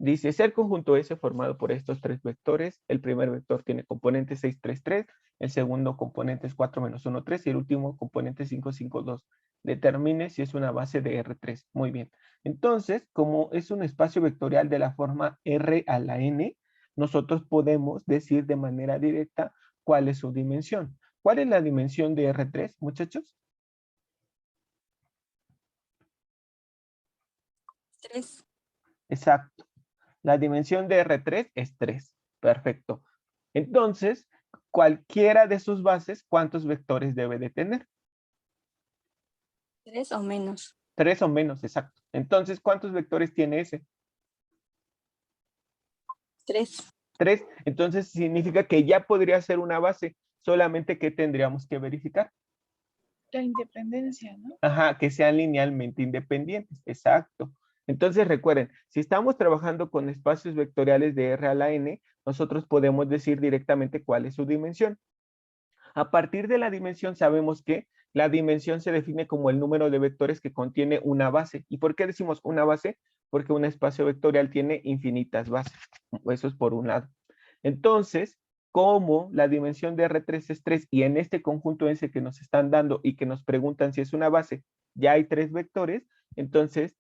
Dice, ser conjunto S formado por estos tres vectores. El primer vector tiene componente 6, 3, 3. El segundo componente es 4, menos 1, 3. Y el último componente 5, 5, 2. Determine si es una base de R3. Muy bien. Entonces, como es un espacio vectorial de la forma R a la N, nosotros podemos decir de manera directa cuál es su dimensión. ¿Cuál es la dimensión de R3, muchachos? 3. Exacto. La dimensión de R3 es 3. Perfecto. Entonces, cualquiera de sus bases, ¿cuántos vectores debe de tener? 3 o menos. 3 o menos, exacto. Entonces, ¿cuántos vectores tiene ese? 3. 3. Entonces, significa que ya podría ser una base, solamente que tendríamos que verificar. La independencia, ¿no? Ajá, que sean linealmente independientes, exacto. Entonces recuerden, si estamos trabajando con espacios vectoriales de R a la N, nosotros podemos decir directamente cuál es su dimensión. A partir de la dimensión sabemos que la dimensión se define como el número de vectores que contiene una base. ¿Y por qué decimos una base? Porque un espacio vectorial tiene infinitas bases. Eso es por un lado. Entonces, como la dimensión de R3 es 3 y en este conjunto S que nos están dando y que nos preguntan si es una base, ya hay 3 vectores, entonces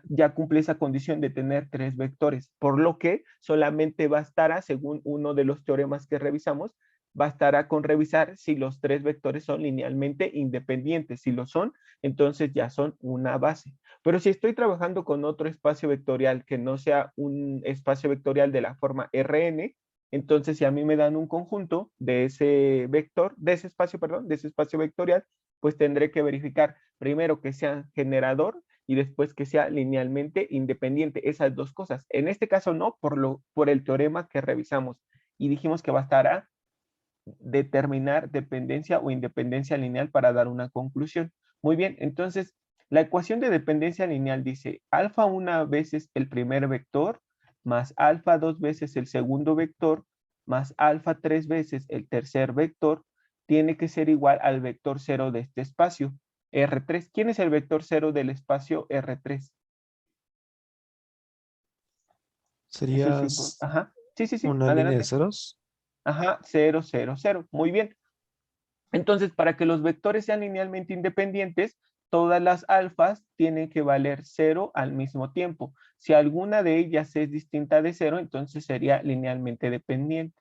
ya cumple esa condición de tener 3 vectores, por lo que solamente bastará, según uno de los teoremas que revisamos, bastará con revisar si los 3 vectores son linealmente independientes. Si lo son, entonces ya son una base. Pero si estoy trabajando con otro espacio vectorial que no sea un espacio vectorial de la forma Rn, entonces si a mí me dan un conjunto de ese vector, de ese espacio, perdón, de ese espacio vectorial, pues tendré que verificar primero que sea generador y después que sea linealmente independiente. Esas dos cosas. En este caso no, por el teorema que revisamos. Y dijimos que bastará determinar dependencia o independencia lineal para dar una conclusión. Muy bien, entonces la ecuación de dependencia lineal dice alfa una veces el primer vector más alfa dos veces el segundo vector más alfa tres veces el tercer vector tiene que ser igual al vector cero de este espacio, R3. ¿Quién es el vector cero del espacio R3? Sería Ajá. Sí, sí, sí, una línea de adelante. ceros. Ajá, 0, 0, 0. Muy bien. Entonces, para que los vectores sean linealmente independientes, todas las alfas tienen que valer 0 al mismo tiempo. Si alguna de ellas es distinta de 0, entonces sería linealmente dependiente.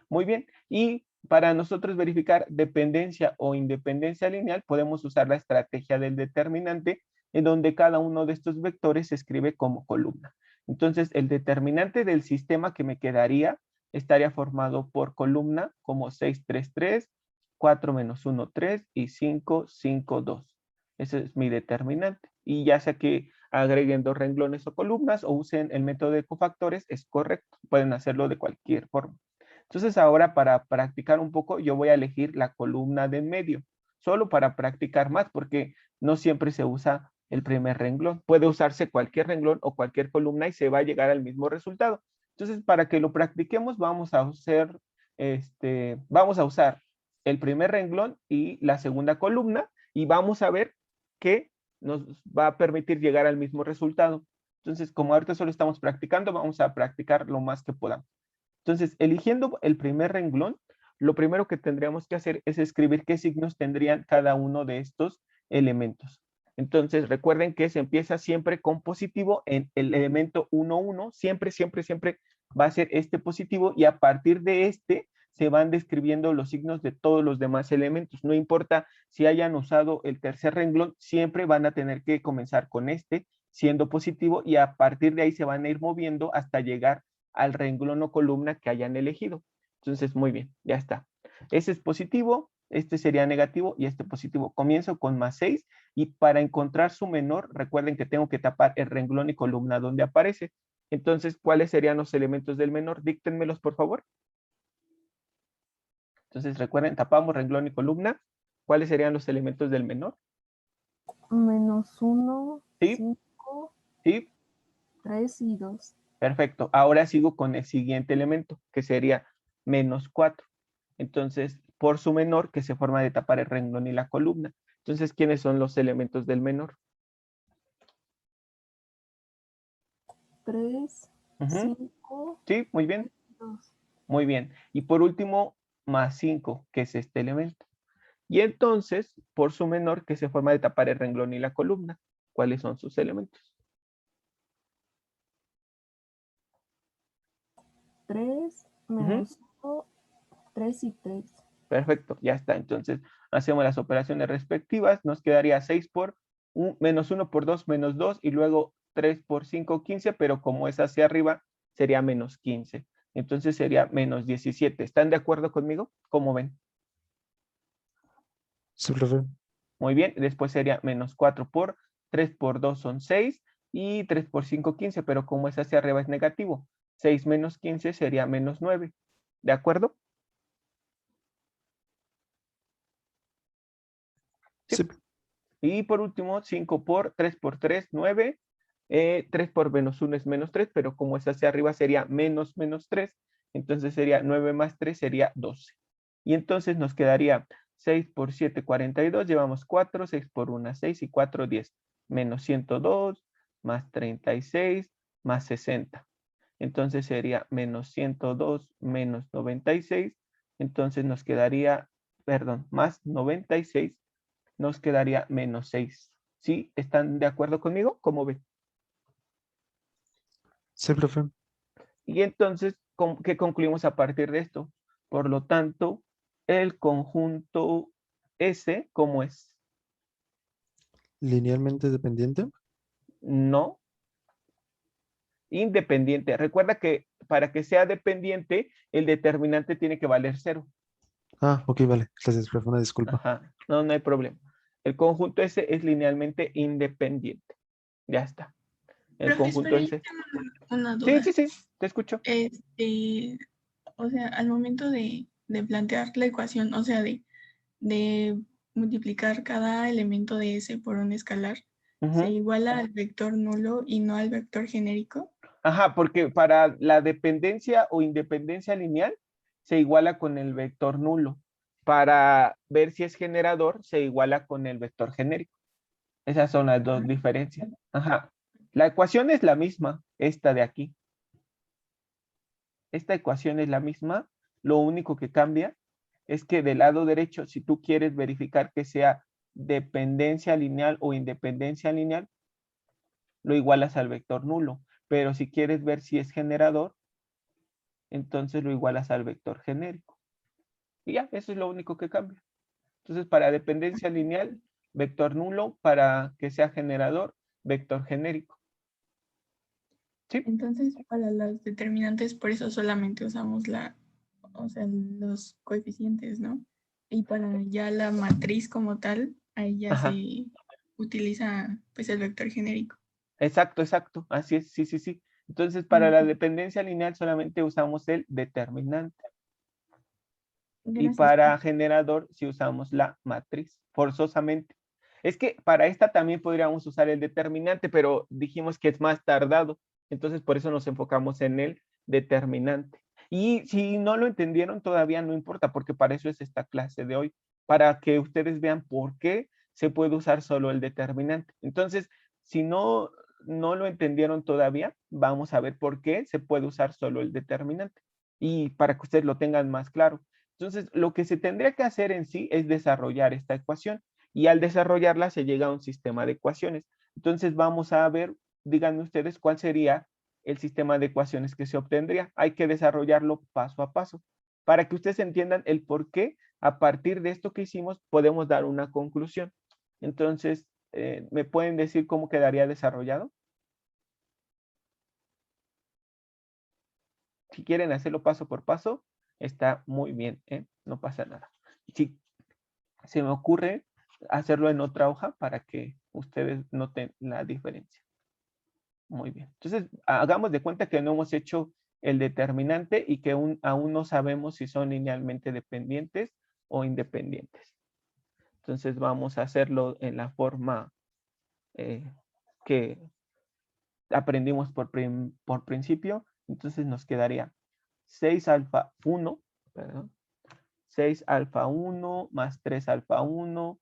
Muy bien. Y para nosotros verificar dependencia o independencia lineal, podemos usar la estrategia del determinante, en donde cada uno de estos vectores se escribe como columna. Entonces, el determinante del sistema que me quedaría estaría formado por columna como 6, 3, 3, 4 menos 1, 3 y 5, 5, 2. Ese es mi determinante. Y ya sea que agreguen dos renglones o columnas o usen el método de cofactores, es correcto. Pueden hacerlo de cualquier forma. Entonces ahora para practicar un poco, yo voy a elegir la columna de en medio, solo para practicar más, porque no siempre se usa el primer renglón. Puede usarse cualquier renglón o cualquier columna y se va a llegar al mismo resultado. Entonces, para que lo practiquemos, vamos a usar el primer renglón y la segunda columna y vamos a ver qué nos va a permitir llegar al mismo resultado. Entonces, como ahorita solo estamos practicando, vamos a practicar lo más que podamos. Entonces, eligiendo el primer renglón, lo primero que tendríamos que hacer es escribir qué signos tendrían cada uno de estos elementos. Entonces, recuerden que se empieza siempre con positivo en el elemento 1, 1. Siempre, siempre, siempre va a ser este positivo y a partir de este se van describiendo los signos de todos los demás elementos. No importa si hayan usado el tercer renglón, siempre van a tener que comenzar con este siendo positivo y a partir de ahí se van a ir moviendo hasta llegar al renglón o columna que hayan elegido. Entonces, muy bien, ya está. Ese es positivo, este sería negativo y este positivo. Comienzo con más 6 y para encontrar su menor, recuerden que tengo que tapar el renglón y columna donde aparece. Entonces, ¿cuáles serían los elementos del menor? Díctenmelos, por favor. Entonces, recuerden, tapamos renglón y columna. ¿Cuáles serían los elementos del menor? -1, ¿Sí? 5, ¿Sí? 3 y 2. Perfecto. Ahora sigo con el siguiente elemento, que sería -4. Entonces, por su menor, que se forma de tapar el renglón y la columna. Entonces, ¿quiénes son los elementos del menor? 3, Ujú. 5, Sí, muy bien. 2. Muy bien. Y por último, más 5, que es este elemento. Y entonces, por su menor, que se forma de tapar el renglón y la columna. ¿Cuáles son sus elementos? 3 Ujú. menos 1, 3 y 3. Perfecto, ya está. Entonces, hacemos las operaciones respectivas. Nos quedaría 6 por menos 1 por 2, menos 2. Y luego 3 por 5, 15. Pero como es hacia arriba, sería menos 15. Entonces sería menos 17. ¿Están de acuerdo conmigo? ¿Cómo ven? Sí, profe. Muy bien, después sería menos 4 por 3 por 2 son 6 y 3 por 5, 15, pero como es hacia arriba es negativo. 6 menos 15 sería menos 9. ¿De acuerdo? Sí. Sí. Y por último, 5 por 3 por 3, 9. 3 por menos 1 es menos 3, pero como es hacia arriba sería menos menos 3. Entonces sería 9 más 3 sería 12. Y entonces nos quedaría 6 por 7, 42. Llevamos 4, 6 por 1, 6 y 4, 10. Menos 102, más 36, más 60. Entonces sería menos 102 menos 96. Entonces nos quedaría, perdón, más 96 nos quedaría menos 6. ¿Sí? ¿Están de acuerdo conmigo? ¿Cómo ven? Sí, profe. Y entonces, ¿qué concluimos a partir de esto? Por lo tanto, el conjunto S, ¿cómo es? Linealmente dependiente. No, independiente. Recuerda que para que sea dependiente, el determinante tiene que valer 0. Ah, ok, vale. Gracias, profe. Una disculpa. Ajá, no, no hay problema. El conjunto S es linealmente independiente. Ya está. El Profe, conjunto espera, yo S. tengo una Sí, duda. sí, sí, te escucho. O sea, al momento de plantear la ecuación, o sea, de multiplicar cada elemento de S por un escalar, se Ujú. iguala al vector nulo y no al vector genérico. Ajá, porque para la dependencia o independencia lineal se iguala con el vector nulo. Para ver si es generador, se iguala con el vector genérico. Esas son las dos diferencias. Ajá. La ecuación es la misma, esta de aquí. Esta ecuación es la misma. Lo único que cambia es que del lado derecho, si tú quieres verificar que sea dependencia lineal o independencia lineal, lo igualas al vector nulo. Pero si quieres ver si es generador, entonces lo igualas al vector genérico. Y ya, eso es lo único que cambia. Entonces, para dependencia lineal, vector nulo; para que sea generador, vector genérico. ¿Sí? Entonces, para las determinantes, por eso solamente usamos o sea, los coeficientes, ¿no? Y para ya la matriz como tal, ahí ya Ajá. se utiliza pues el vector genérico. Exacto, exacto. Así es, sí, sí, sí. Entonces, para la dependencia lineal solamente usamos el determinante. Y Gracias. para generador sí usamos la matriz, forzosamente. Es que para esta también podríamos usar el determinante, pero dijimos que es más tardado. Entonces, por eso nos enfocamos en el determinante. Y si no lo entendieron, todavía no importa, porque para eso es esta clase de hoy, para que ustedes vean por qué se puede usar solo el determinante. Entonces, si no lo entendieron todavía, vamos a ver por qué se puede usar solo el determinante. Y para que ustedes lo tengan más claro. Entonces, lo que se tendría que hacer en sí es desarrollar esta ecuación, y al desarrollarla se llega a un sistema de ecuaciones. Entonces, vamos a ver, díganme ustedes cuál sería el sistema de ecuaciones que se obtendría. Hay que desarrollarlo paso a paso para que ustedes entiendan el por qué a partir de esto que hicimos podemos dar una conclusión. Entonces, ¿me pueden decir cómo quedaría desarrollado? Si quieren hacerlo paso por paso, está muy bien, ¿eh? No pasa nada. Si se me ocurre hacerlo en otra hoja para que ustedes noten la diferencia. Muy bien. Entonces, hagamos de cuenta que no hemos hecho el determinante y que aún no sabemos si son linealmente dependientes o independientes. Entonces, vamos a hacerlo en la forma que aprendimos por principio. Entonces, nos quedaría 6 alfa 1, perdón, 6 alfa 1 más 3 alfa 1,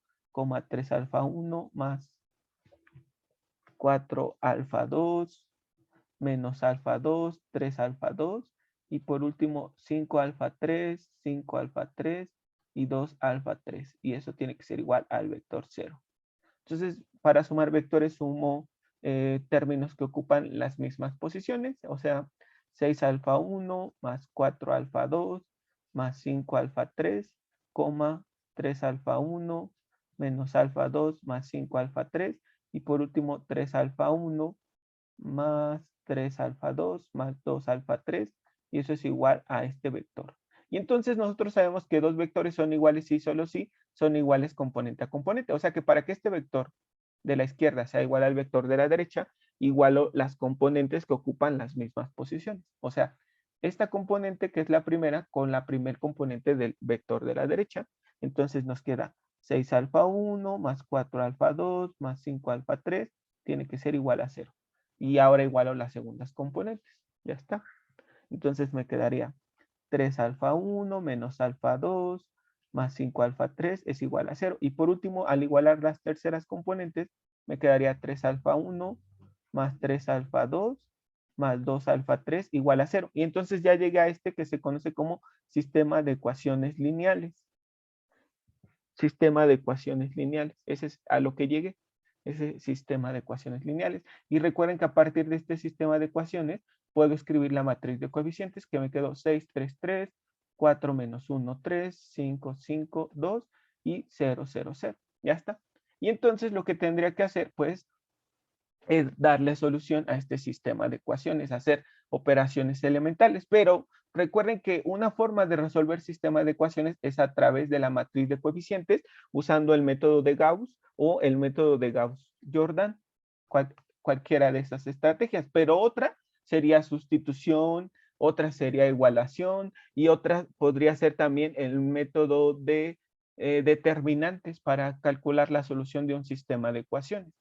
3 alfa 1 más 4 alfa 2 menos alfa 2, 3 alfa 2, y por último 5 alfa 3, 5 alfa 3 y 2 alfa 3. Y eso tiene que ser igual al vector 0. Entonces, para sumar vectores sumo términos que ocupan las mismas posiciones, o sea, 6 alfa 1 más 4 alfa 2 más 5 alfa 3, 3 alfa 1 menos alfa 2 más 5 alfa 3, y por último 3 alfa 1 más 3 alfa 2 más 2 alfa 3, y eso es igual a este vector. Y entonces nosotros sabemos que dos vectores son iguales si solo si son iguales componente a componente. O sea que para que este vector de la izquierda sea igual al vector de la derecha, igualo las componentes que ocupan las mismas posiciones. O sea, esta componente que es la primera con la primer componente del vector de la derecha. Entonces nos queda 6 alfa 1 más 4 alfa 2 más 5 alfa 3 tiene que ser igual a 0. Y ahora igualo las segundas componentes. Ya está. Entonces me quedaría 3 alfa 1 menos alfa 2 más 5 alfa 3 es igual a 0. Y por último, al igualar las terceras componentes, me quedaría 3 alfa 1 más 3 alfa 2 más 2 alfa 3 igual a 0. Y entonces ya llegué a este que se conoce como sistema de ecuaciones lineales. Sistema de ecuaciones lineales. Ese es a lo que llegué. Ese sistema de ecuaciones lineales. Y recuerden que a partir de este sistema de ecuaciones puedo escribir la matriz de coeficientes que me quedó 6, 3, 3, 4 menos 1, 3, 5, 5, 2 y 0, 0, 0. Ya está. Y entonces lo que tendría que hacer pues es darle solución a este sistema de ecuaciones, hacer operaciones elementales. Pero recuerden que una forma de resolver sistemas de ecuaciones es a través de la matriz de coeficientes usando el método de Gauss o el método de Gauss-Jordan, cualquiera de esas estrategias. Pero otra sería sustitución, otra sería igualación y otra podría ser también el método de determinantes para calcular la solución de un sistema de ecuaciones.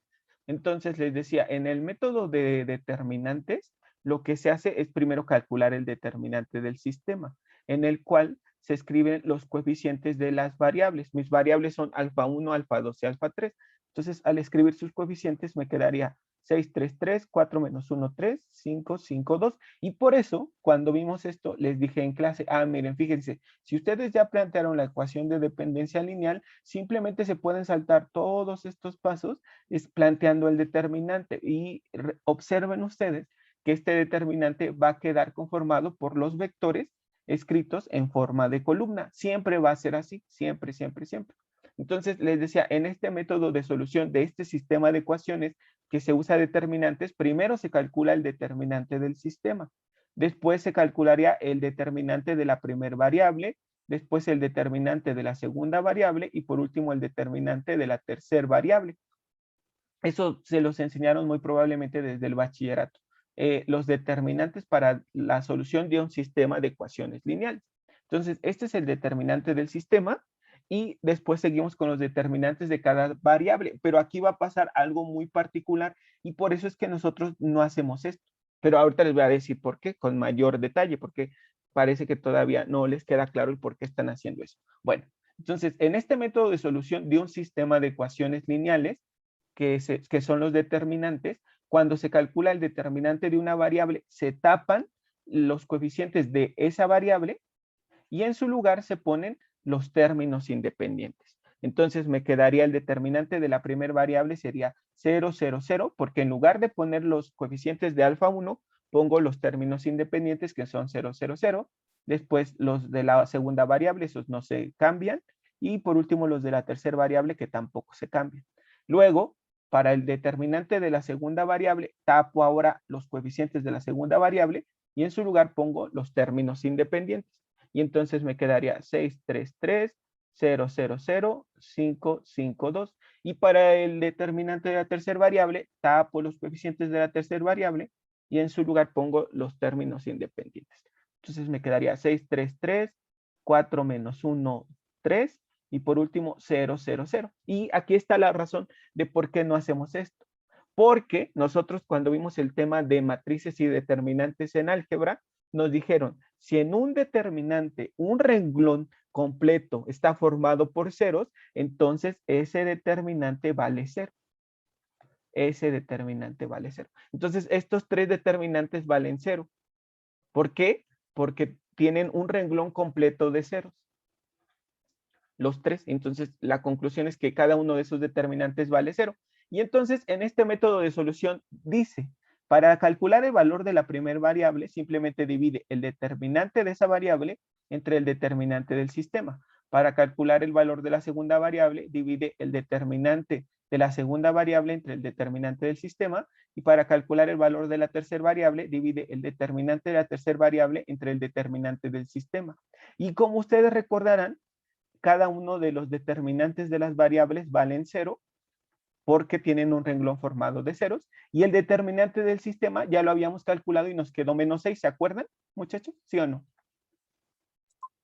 Entonces les decía, en el método de determinantes, lo que se hace es primero calcular el determinante del sistema, en el cual se escriben los coeficientes de las variables. Mis variables son alfa 1, alfa 2 y alfa 3. Entonces, al escribir sus coeficientes me quedaría 6, 3, 3, 4 menos 1, 3, 5, 5, 2. Y por eso, cuando vimos esto, les dije en clase, miren, fíjense, si ustedes ya plantearon la ecuación de dependencia lineal, simplemente se pueden saltar todos estos pasos planteando el determinante. Y observen ustedes que este determinante va a quedar conformado por los vectores escritos en forma de columna. Siempre va a ser así, siempre, siempre, siempre. Entonces, les decía, en este método de solución de este sistema de ecuaciones que se usa determinantes, primero se calcula el determinante del sistema. Después se calcularía el determinante de la primera variable, después el determinante de la segunda variable y por último el determinante de la tercera variable. Eso se los enseñaron muy probablemente desde el bachillerato. Los determinantes para la solución de un sistema de ecuaciones lineales. Entonces, este es el determinante del sistema y después seguimos con los determinantes de cada variable. Pero aquí va a pasar algo muy particular y por eso es que nosotros no hacemos esto. Pero ahorita les voy a decir por qué, con mayor detalle, porque parece que todavía no les queda claro el por qué están haciendo eso. Bueno, entonces, en este método de solución de un sistema de ecuaciones lineales, que son los determinantes, cuando se calcula el determinante de una variable, se tapan los coeficientes de esa variable y en su lugar se ponen los términos independientes. Entonces me quedaría el determinante de la primera variable sería 0, 0, 0, porque en lugar de poner los coeficientes de alfa 1, pongo los términos independientes que son 0, 0, 0. Después los de la segunda variable, esos no se cambian. Y por último los de la tercera variable que tampoco se cambian. Luego, para el determinante de la segunda variable, tapo ahora los coeficientes de la segunda variable y en su lugar pongo los términos independientes. Y entonces me quedaría 6, 3, 3, 0, 0, 0, 5, 5, 2. Y para el determinante de la tercera variable, tapo los coeficientes de la tercera variable y en su lugar pongo los términos independientes. Entonces me quedaría 6, 3, 3, 4 menos 1, 3. Y por último, 0, 0, 0. Y aquí está la razón de por qué no hacemos esto. Porque nosotros cuando vimos el tema de matrices y determinantes en álgebra, nos dijeron, si en un determinante, un renglón completo está formado por ceros, entonces ese determinante vale 0. ese determinante vale 0. Entonces, estos tres determinantes valen 0. ¿Por qué? Porque tienen un renglón completo de ceros. Los tres. Entonces, la conclusión es que cada uno de esos determinantes vale 0. Y entonces, en este método de solución dice, para calcular el valor de la primera variable, simplemente divide el determinante de esa variable entre el determinante del sistema. Para calcular el valor de la segunda variable, divide el determinante de la segunda variable entre el determinante del sistema. Y para calcular el valor de la tercera variable, divide el determinante de la tercera variable entre el determinante del sistema. Y como ustedes recordarán, cada uno de los determinantes de las variables valen 0 porque tienen un renglón formado de ceros, y el determinante del sistema ya lo habíamos calculado y nos quedó menos 6, ¿se acuerdan, muchachos? ¿Sí o no?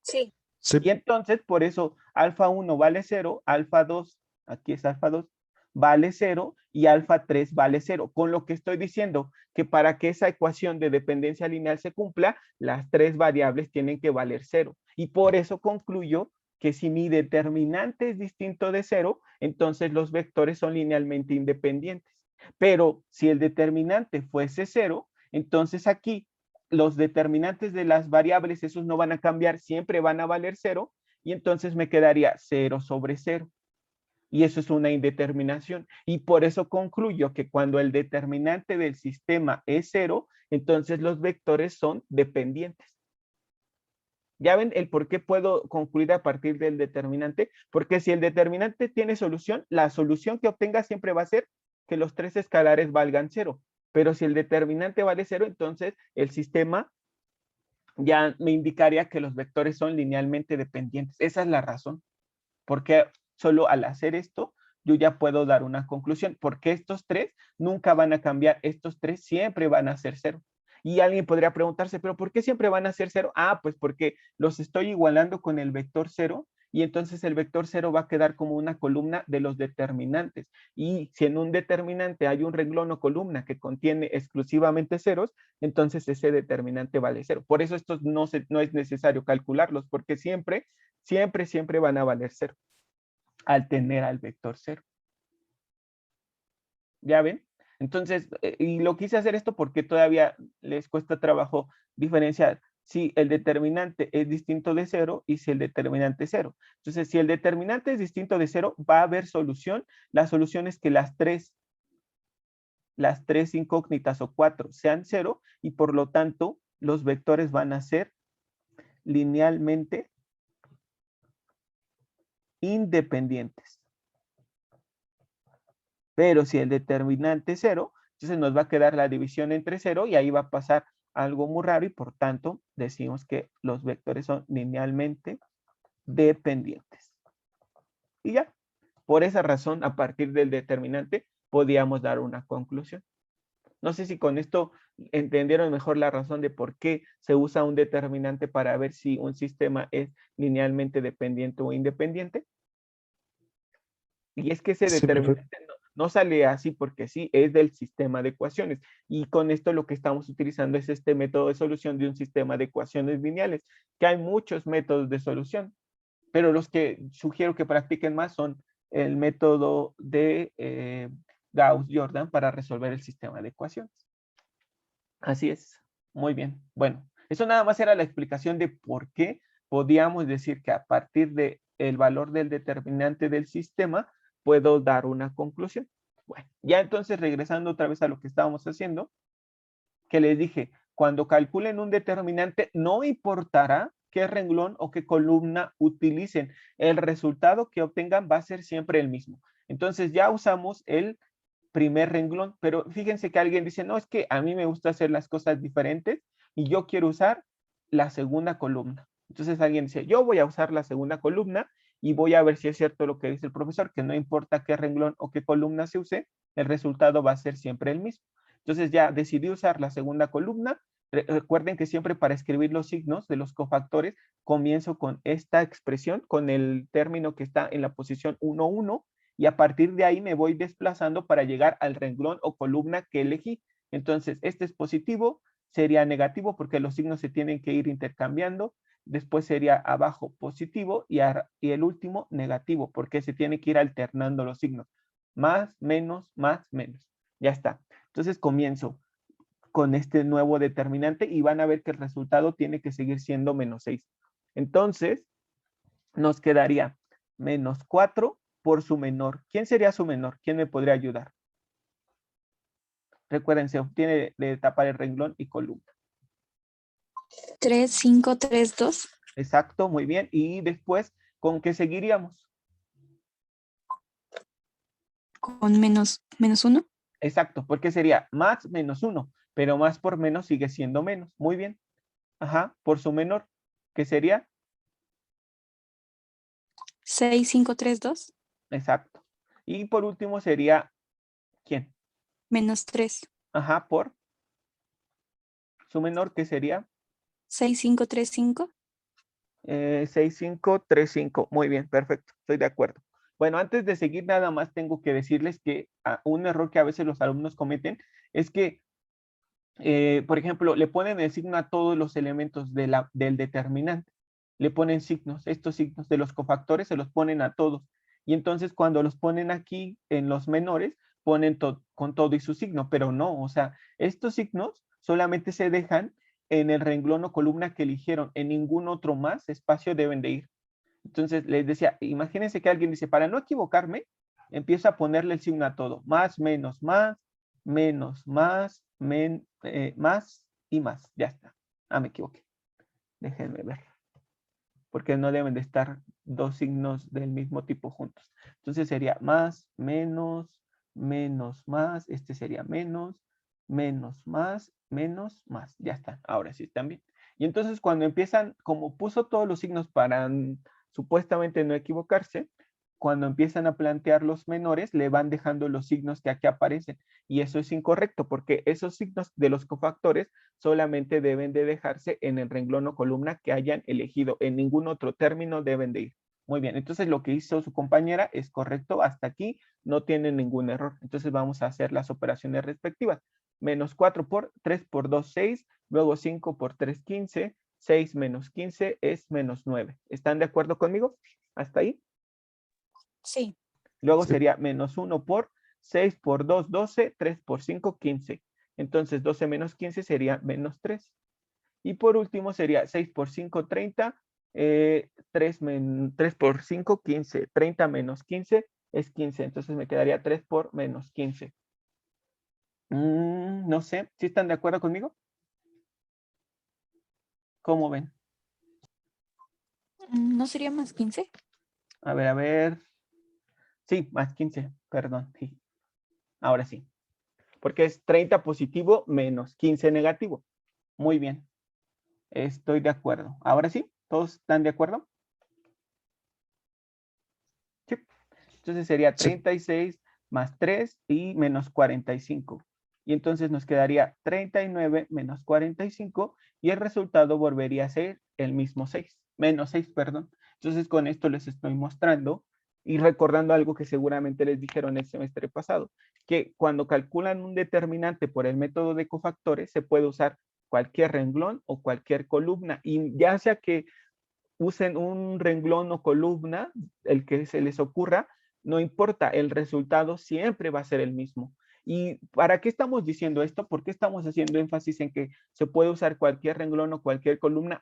Sí. Sí. Y entonces, por eso, alfa 1 vale 0, alfa 2, aquí es alfa 2, vale 0, y alfa 3 vale 0, con lo que estoy diciendo que para que esa ecuación de dependencia lineal se cumpla, las tres variables tienen que valer 0, y por eso concluyo que si mi determinante es distinto de 0, entonces los vectores son linealmente independientes. Pero si el determinante fuese 0, entonces aquí los determinantes de las variables, esos no van a cambiar, siempre van a valer 0, y entonces me quedaría 0 sobre 0. Y eso es una indeterminación. Y por eso concluyo que cuando el determinante del sistema es 0, entonces los vectores son dependientes. ¿Ya ven el por qué puedo concluir a partir del determinante? Porque si el determinante tiene solución, la solución que obtenga siempre va a ser que los tres escalares valgan 0. Pero si el determinante vale 0, entonces el sistema ya me indicaría que los vectores son linealmente dependientes. Esa es la razón. Porque solo al hacer esto, yo ya puedo dar una conclusión. Porque estos tres nunca van a cambiar. Estos tres siempre van a ser 0. Y alguien podría preguntarse, ¿pero por qué siempre van a ser 0? Ah, pues porque los estoy igualando con el vector 0 y entonces el vector 0 va a quedar como una columna de los determinantes. Y si en un determinante hay un renglón o columna que contiene exclusivamente ceros, entonces ese determinante vale 0. Por eso estos no es necesario calcularlos, porque siempre van a valer 0 al tener al vector 0. ¿Ya ven? Entonces, y lo quise hacer esto porque todavía les cuesta trabajo diferenciar si el determinante es distinto de 0 y si el determinante es 0. Entonces, si el determinante es distinto de 0, va a haber solución. La solución es que las tres incógnitas o 4 sean 0 y por lo tanto los vectores van a ser linealmente independientes. Pero si el determinante es 0, entonces nos va a quedar la división entre 0 y ahí va a pasar algo muy raro y por tanto decimos que los vectores son linealmente dependientes. Y ya, por esa razón, a partir del determinante, podíamos dar una conclusión. No sé si con esto entendieron mejor la razón de por qué se usa un determinante para ver si un sistema es linealmente dependiente o independiente. Y es que ese Sí, determinante no sale así porque sí, es del sistema de ecuaciones. Y con esto lo que estamos utilizando es este método de solución de un sistema de ecuaciones lineales, que hay muchos métodos de solución, pero los que sugiero que practiquen más son el método de Gauss-Jordan para resolver el sistema de ecuaciones. Así es. Muy bien. Bueno, eso nada más era la explicación de por qué podíamos decir que a partir del valor del determinante del sistema puedo dar una conclusión. Bueno, ya entonces regresando otra vez a lo que estábamos haciendo, que les dije, cuando calculen un determinante, no importará qué renglón o qué columna utilicen, el resultado que obtengan va a ser siempre el mismo. Entonces ya usamos el primer renglón, pero fíjense que alguien dice, no, es que a mí me gusta hacer las cosas diferentes y yo quiero usar la segunda columna. Entonces alguien dice, yo voy a usar la segunda columna y voy a ver si es cierto lo que dice el profesor, que no importa qué renglón o qué columna se use, el resultado va a ser siempre el mismo. Entonces ya decidí usar la segunda columna. Recuerden que siempre para escribir los signos de los cofactores, comienzo con esta expresión, con el término que está en la posición 1, 1, y a partir de ahí me voy desplazando para llegar al renglón o columna que elegí. Entonces, este es positivo, sería negativo porque los signos se tienen que ir intercambiando. Después sería abajo positivo y el último negativo porque se tiene que ir alternando los signos. Más, menos, más, menos. Ya está. Entonces comienzo con este nuevo determinante y van a ver que el resultado tiene que seguir siendo menos 6. Entonces, nos quedaría menos 4 por su menor. ¿Quién sería su menor? ¿Quién me podría ayudar? Recuerden, se obtiene de tapar el renglón y columna. 3, 5, 3, 2. Exacto, muy bien. Y después, ¿con qué seguiríamos? Con menos 1. Exacto, porque sería más menos 1, pero más por menos sigue siendo menos. Muy bien. Ajá, por su menor, ¿qué sería? 6, 5, 3, 2. Exacto. Y por último sería, ¿quién? Menos 3. Ajá, por su menor, ¿qué sería? 6, 5, 3, 5. 6, 5, 3, 5. Muy bien, perfecto. Estoy de acuerdo. Bueno, antes de seguir, nada más tengo que decirles que un error que a veces los alumnos cometen es que, por ejemplo, le ponen el signo a todos los elementos del determinante. Le ponen signos. Estos signos de los cofactores se los ponen a todos. Y entonces cuando los ponen aquí en los menores, ponen con todo y su signo, pero no, o sea, estos signos solamente se dejan en el renglón o columna que eligieron, en ningún otro más espacio deben de ir. Entonces les decía, imagínense que alguien dice, para no equivocarme, empiezo a ponerle el signo a todo, más, menos, más y más, ya está. Ah, me equivoqué. Déjenme ver. Porque no deben de estar dos signos del mismo tipo juntos. Entonces sería más, menos, más, este sería menos, más, ya está, ahora sí están bien. Y entonces cuando empiezan, como puso todos los signos para supuestamente no equivocarse, cuando empiezan a plantear los menores, le van dejando los signos que aquí aparecen. Y eso es incorrecto, porque esos signos de los cofactores solamente deben de dejarse en el renglón o columna que hayan elegido. En ningún otro término deben de ir. Muy bien, entonces lo que hizo su compañera es correcto. Hasta aquí no tiene ningún error. Entonces vamos a hacer las operaciones respectivas. Menos 4 por 3 por 2, 6. Luego 5 por 3, 15. 6 menos 15 es menos 9. ¿Están de acuerdo conmigo? ¿Hasta ahí? Sí. Luego Sí. sería menos 1 por 6 por 2, 12. 3 por 5, 15. Entonces 12 menos 15 sería menos 3. Y por último sería 6 por 5, 30. 3 por 5, 15. 30 menos 15 es 15. Entonces me quedaría 3 por menos 15. No sé, ¿sí están de acuerdo conmigo? ¿Cómo ven? ¿No sería más 15? A ver. Sí, más 15, perdón. Sí. Ahora sí. Porque es 30 positivo menos 15 negativo. Muy bien. Estoy de acuerdo. Ahora sí, ¿todos están de acuerdo? Sí. Entonces sería Sí. 36 más 3 y menos 45. Y entonces nos quedaría 39 menos 45 y el resultado volvería a ser el mismo 6. Menos 6, perdón. Entonces con esto les estoy mostrando y recordando algo que seguramente les dijeron el semestre pasado, que cuando calculan un determinante por el método de cofactores se puede usar cualquier renglón o cualquier columna y ya sea que usen un renglón o columna, el que se les ocurra, no importa, el resultado siempre va a ser el mismo. ¿Y para qué estamos diciendo esto? ¿Por qué estamos haciendo énfasis en que se puede usar cualquier renglón o cualquier columna?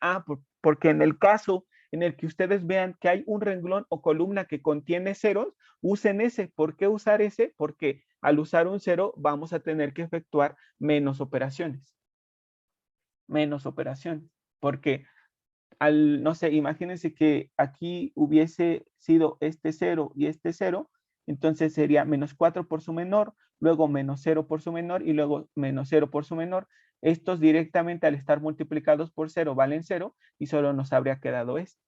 Porque en el caso en el que ustedes vean que hay un renglón o columna que contiene ceros, usen ese. ¿Por qué usar ese? Porque al usar un cero vamos a tener que efectuar menos operaciones. Menos operaciones. Porque no sé, imagínense que aquí hubiese sido este 0 y este 0, entonces sería menos 4 por su menor, luego menos 0 por su menor y luego menos 0 por su menor. Estos directamente al estar multiplicados por 0 valen 0 y solo nos habría quedado este.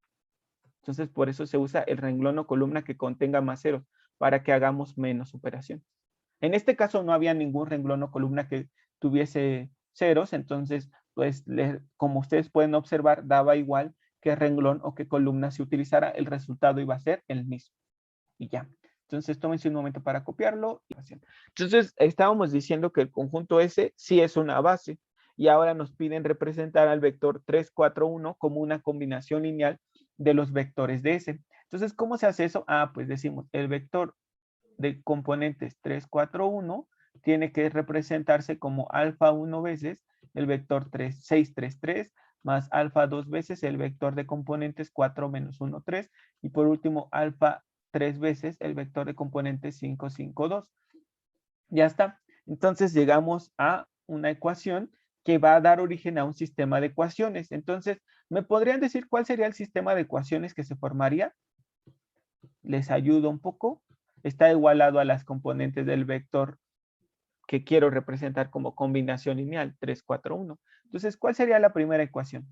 Entonces por eso se usa el renglón o columna que contenga más ceros para que hagamos menos operaciones. En este caso no había ningún renglón o columna que tuviese ceros, entonces, pues, como ustedes pueden observar, daba igual qué renglón o qué columna se utilizara, el resultado iba a ser el mismo. Y ya. Entonces, tómense un momento para copiarlo. Entonces, estábamos diciendo que el conjunto S sí es una base. Y ahora nos piden representar al vector 3, 4, 1 como una combinación lineal de los vectores de S. Entonces, ¿cómo se hace eso? Pues decimos, el vector de componentes 3, 4, 1 tiene que representarse como alfa 1 veces el vector 6, 3, 3, más alfa 2 veces el vector de componentes 4, menos 1, 3, y por último alfa 3 veces el vector de componentes 5, 5, 2. Ya está. Entonces llegamos a una ecuación que va a dar origen a un sistema de ecuaciones. Entonces, ¿me podrían decir cuál sería el sistema de ecuaciones que se formaría? Les ayudo un poco. Está igualado a las componentes del vector que quiero representar como combinación lineal, 3, 4, 1. Entonces, ¿cuál sería la primera ecuación?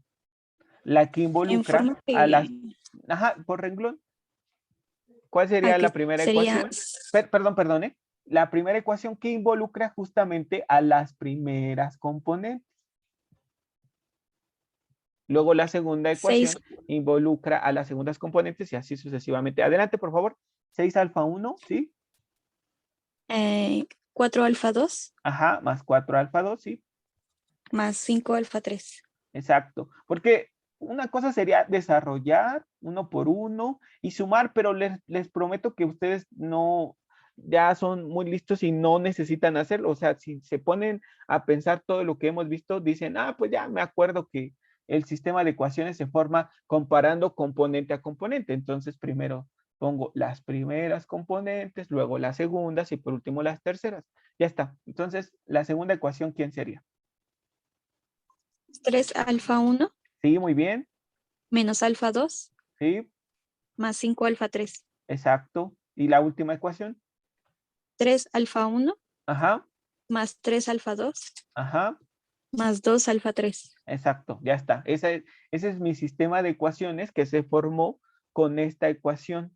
La que En involucra forma a las... que, Ajá, por renglón. ¿Cuál sería la primera sería ecuación? Perdón, ¿eh? La primera ecuación que involucra justamente a las primeras componentes. Luego la segunda ecuación 6, involucra a las segundas componentes y así sucesivamente. Adelante, por favor. 6 alfa 1, ¿sí? 4 alfa 2 Ajá, más 4 alfa 2, ¿sí? más 5 alfa 3. Exacto. Porque una cosa sería desarrollar uno por uno y sumar, pero les prometo que ustedes no, ya son muy listos y no necesitan hacerlo. O sea, si se ponen a pensar todo lo que hemos visto, dicen, ah, pues ya me acuerdo que el sistema de ecuaciones se forma comparando componente a componente. Entonces, primero pongo las primeras componentes, luego las segundas y por último las terceras. Ya está. Entonces, la segunda ecuación, ¿quién sería? 3 alfa 1 Sí, muy bien. menos alfa 2 Sí, más 5 alfa 3. exacto. ¿Y la última ecuación? 3 alfa 1 Ajá, más 3 alfa 2 ajá, más 2 alfa 3. exacto, ya está. Ese es mi sistema de ecuaciones que se formó con esta ecuación.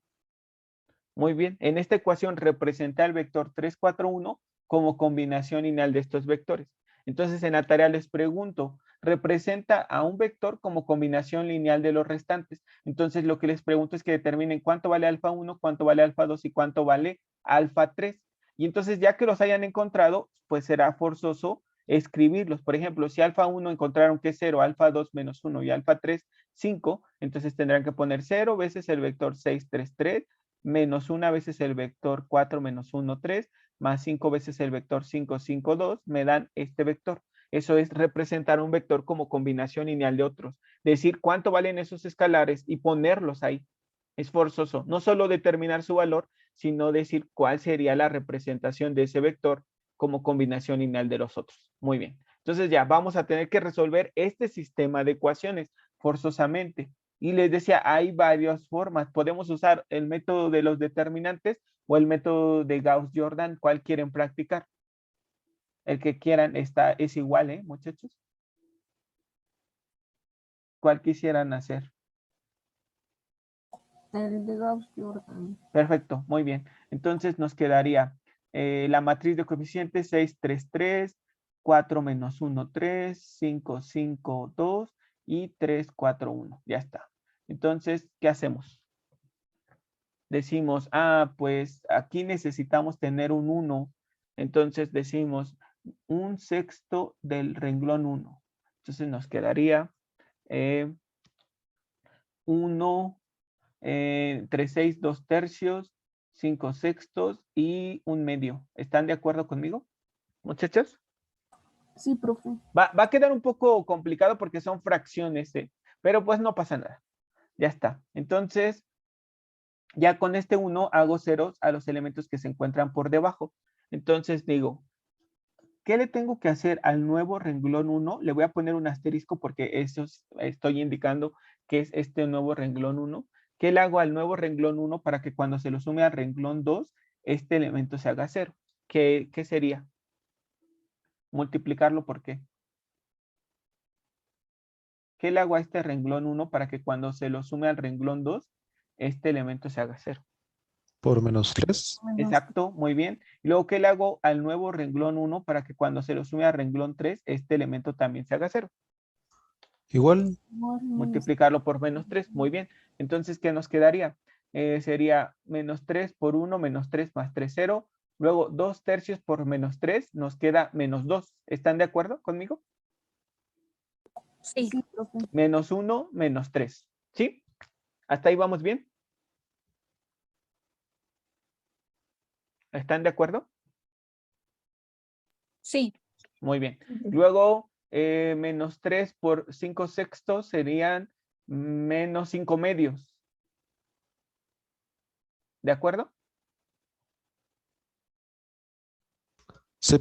Muy bien, en esta ecuación representa el vector 3, 4, 1 como combinación lineal de estos vectores. Entonces en la tarea les pregunto, representa a un vector como combinación lineal de los restantes. Entonces lo que les pregunto es que determinen cuánto vale alfa 1, cuánto vale alfa 2 y cuánto vale alfa 3. Y entonces ya que los hayan encontrado, pues será forzoso escribirlos. Por ejemplo, si alfa 1 encontraron que es 0, alfa 2 menos 1 y alfa 3, 5, entonces tendrán que poner 0 veces el vector 6, 3, 3, menos 1 veces el vector 4 menos 1, 3, más 5 veces el vector 5, 5, 2, me dan este vector. Eso es representar un vector como combinación lineal de otros. Decir cuánto valen esos escalares y ponerlos ahí. Es forzoso. No solo determinar su valor, sino decir cuál sería la representación de ese vector como combinación lineal de los otros. Muy bien. Entonces ya vamos a tener que resolver este sistema de ecuaciones forzosamente. Y les decía, hay varias formas. Podemos usar el método de los determinantes o el método de Gauss-Jordan. ¿Cuál quieren practicar? El que quieran es igual, ¿eh, muchachos? ¿Cuál quisieran hacer? El de Gauss-Jordan. Perfecto, muy bien. Entonces nos quedaría la matriz de coeficientes 6, 3, 3, 4 menos 1, 3, 5, 5, 2 y 3, 4, 1. Ya está. Entonces, ¿qué hacemos? Decimos, ah, pues aquí necesitamos tener un 1. Entonces decimos 1/6 del renglón 1. Entonces nos quedaría 1, 3, 6, 2 tercios, 5 sextos y 1/2. ¿Están de acuerdo conmigo, muchachos? Sí, profe. Va a quedar un poco complicado porque son fracciones, pero pues no pasa nada. Ya está. Entonces, ya con este 1 hago ceros a los elementos que se encuentran por debajo. Entonces digo, ¿qué le tengo que hacer al nuevo renglón 1? Le voy a poner un asterisco porque eso estoy indicando que es este nuevo renglón 1. ¿Qué le hago al nuevo renglón 1 para que cuando se lo sume al renglón 2, este elemento se haga 0? ¿Qué sería? Multiplicarlo por qué. ¿Qué le hago a este renglón 1 para que cuando se lo sume al renglón 2, este elemento se haga 0? Por menos 3. Exacto, muy bien. Y luego, ¿qué le hago al nuevo renglón 1 para que cuando se lo sume al renglón 3, este elemento también se haga 0? Igual, Multiplicarlo por menos 3, muy bien. Entonces, ¿qué nos quedaría? Sería menos 3 por 1, menos 3 más 3, 0. Luego, 2 tercios por menos 3, nos queda menos 2. ¿Están de acuerdo conmigo? Sí. Sí, profe. Menos 1, menos 3. ¿Sí? ¿Hasta ahí vamos bien? ¿Están de acuerdo? Sí. Muy bien. Luego, menos 3 por 5 sextos serían menos 5 medios. ¿De acuerdo? Sí.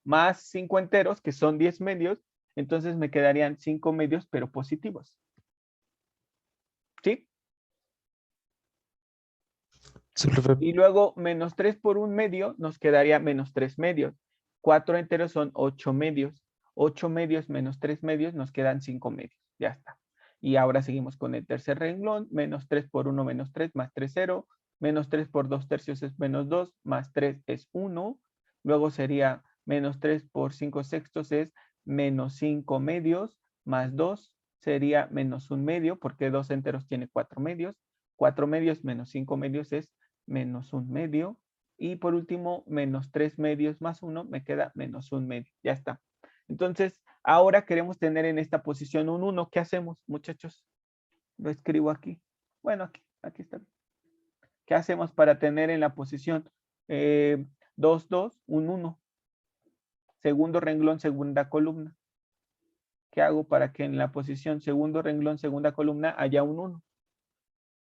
Más 5 enteros, que son 10 medios, entonces me quedarían 5 medios, pero positivos. ¿Sí? Sí, profe. Y luego, menos 3 por un medio, nos quedaría menos 3 medios. 4 enteros son 8 medios. 8 medios menos 3 medios, nos quedan 5 medios. Ya está. Y ahora seguimos con el tercer renglón. Menos 3 por 1, menos 3, más 3, 0. Menos 3 por 2 tercios es menos 2, más 3 es 1. Luego sería menos 3 por 5 sextos es menos 5 medios, más 2 sería menos 1 medio, porque 2 enteros tiene 4 medios. 4 medios menos 5 medios es menos 1 medio. Y por último, menos 3 medios más 1, me queda menos 1 medio. Ya está. Entonces, ahora queremos tener en esta posición un 1. ¿Qué hacemos, muchachos? Lo escribo aquí. Bueno, aquí está. ¿Qué hacemos para tener en la posición 2, 2, un 1? Segundo renglón, segunda columna. ¿Qué hago para que en la posición segundo renglón, segunda columna haya un 1?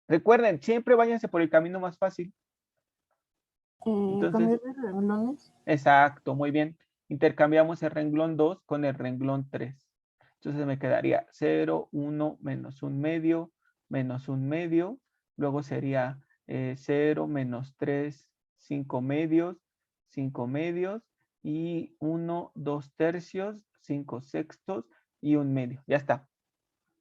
Recuerden, siempre váyanse por el camino más fácil. Entonces, cambiar de renglones. exacto, muy bien. Intercambiamos el renglón 2 con el renglón 3. Entonces me quedaría 0, 1, menos 1 medio, menos 1 medio. Luego sería 0, menos 3, 5 medios, 5 medios. Y 1, 2 tercios, 5 sextos y 1 medio. Ya está.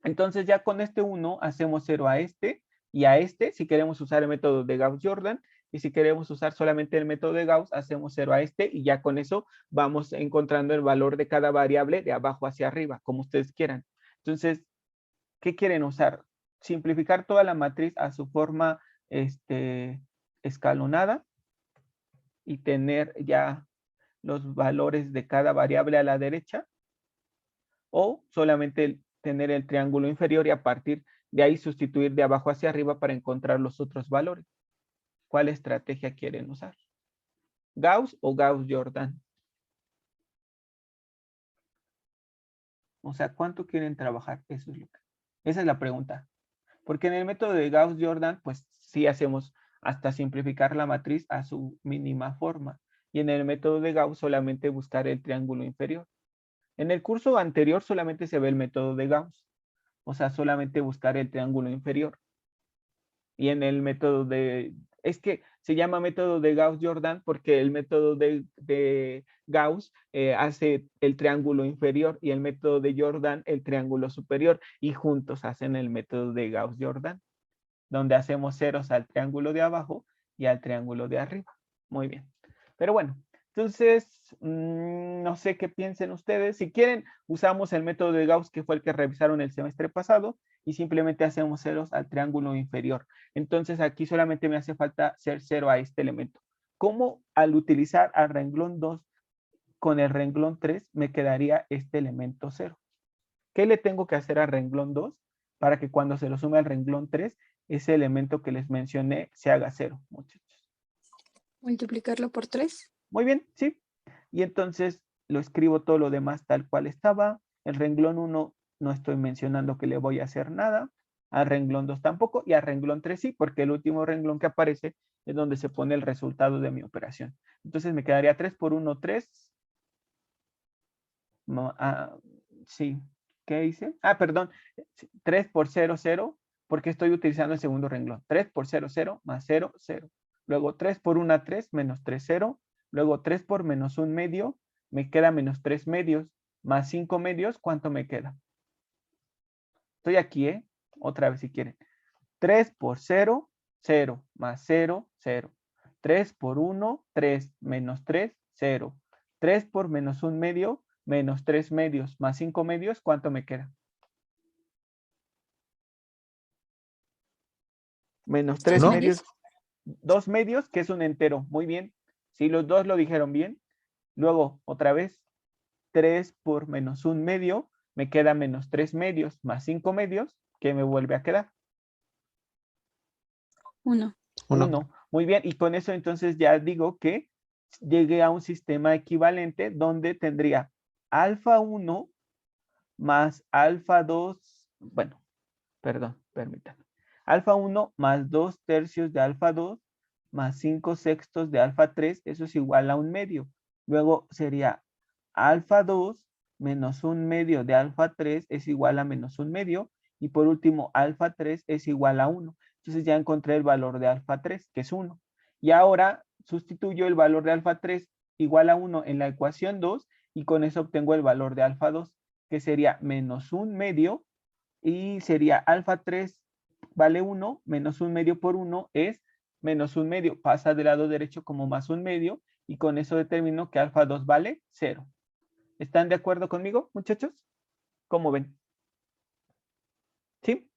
Entonces ya con este 1 hacemos 0 a este y a este si queremos usar el método de Gauss-Jordan. Y si queremos usar solamente el método de Gauss, hacemos 0 a este y ya con eso vamos encontrando el valor de cada variable de abajo hacia arriba, como ustedes quieran. Entonces, ¿qué quieren usar? Simplificar toda la matriz a su forma escalonada y tener ya los valores de cada variable a la derecha, o solamente tener el triángulo inferior y a partir de ahí sustituir de abajo hacia arriba para encontrar los otros valores. ¿Cuál estrategia quieren usar? ¿Gauss o Gauss-Jordan? O sea, ¿cuánto quieren trabajar? Esa es la pregunta. Porque en el método de Gauss-Jordan, pues sí hacemos hasta simplificar la matriz a su mínima forma. Y en el método de Gauss solamente buscar el triángulo inferior. En el curso anterior solamente se ve el método de Gauss. O sea, solamente buscar el triángulo inferior. Y en el método es que se llama método de Gauss-Jordan porque el método de Gauss hace el triángulo inferior y el método de Jordan el triángulo superior y juntos hacen el método de Gauss-Jordan, donde hacemos ceros al triángulo de abajo y al triángulo de arriba. Muy bien. Pero bueno, entonces, no sé qué piensen ustedes. Si quieren, usamos el método de Gauss, que fue el que revisaron el semestre pasado, y simplemente hacemos ceros al triángulo inferior. Entonces, aquí solamente me hace falta hacer cero a este elemento. ¿Cómo al utilizar al renglón 2 con el renglón 3 me quedaría este elemento 0? ¿Qué le tengo que hacer al renglón 2 para que cuando se lo sume al renglón 3, ese elemento que les mencioné se haga 0, muchachos? Multiplicarlo por 3. Muy bien, sí. Y entonces lo escribo todo lo demás tal cual estaba. El renglón 1 no estoy mencionando que le voy a hacer nada. Al renglón 2 tampoco. Y al renglón 3 sí, porque el último renglón que aparece es donde se pone el resultado de mi operación. Entonces me quedaría 3 por 1, 3. Sí. ¿Qué hice? Perdón. 3 por 0, 0. Porque estoy utilizando el segundo renglón. 3 por 0, 0 más 0, 0. Luego 3 por 1, 3 menos 3, 0. Luego 3 por menos 1 medio, me queda menos 3 medios, más 5 medios, ¿cuánto me queda? Estoy aquí, otra vez si quieren. 3 por 0, 0, más 0, 0. 3 por 1, 3, menos 3, 0. 3 por menos 1 medio, menos 3 medios, más 5 medios, ¿cuánto me queda? Menos 3 ¿No? medios, 2 medios, que es un entero, muy bien. Si los dos lo dijeron bien. Luego, otra vez, 3 por menos 1 medio, me queda menos 3 medios, más 5 medios, ¿qué me vuelve a quedar? 1. 1. Muy bien, y con eso entonces ya digo que llegue a un sistema equivalente donde tendría alfa 1 más alfa 2, bueno, perdón, permítanme. Alfa 1 más 2 tercios de alfa 2 más 5 sextos de alfa 3, eso es igual a 1/2. Luego sería alfa 2 menos 1/2 de alfa 3 es igual a menos 1/2. Y por último, alfa 3 es igual a 1. Entonces ya encontré el valor de alfa 3, que es 1. Y ahora sustituyo el valor de alfa 3 igual a 1 en la ecuación 2 y con eso obtengo el valor de alfa 2, que sería menos 1/2 y sería alfa 3 vale 1, menos 1/2 por 1 es menos 1/2. Pasa del lado derecho como más 1/2 y con eso determino que alfa 2 vale 0. ¿Están de acuerdo conmigo, muchachos? ¿Cómo ven? ¿Sí?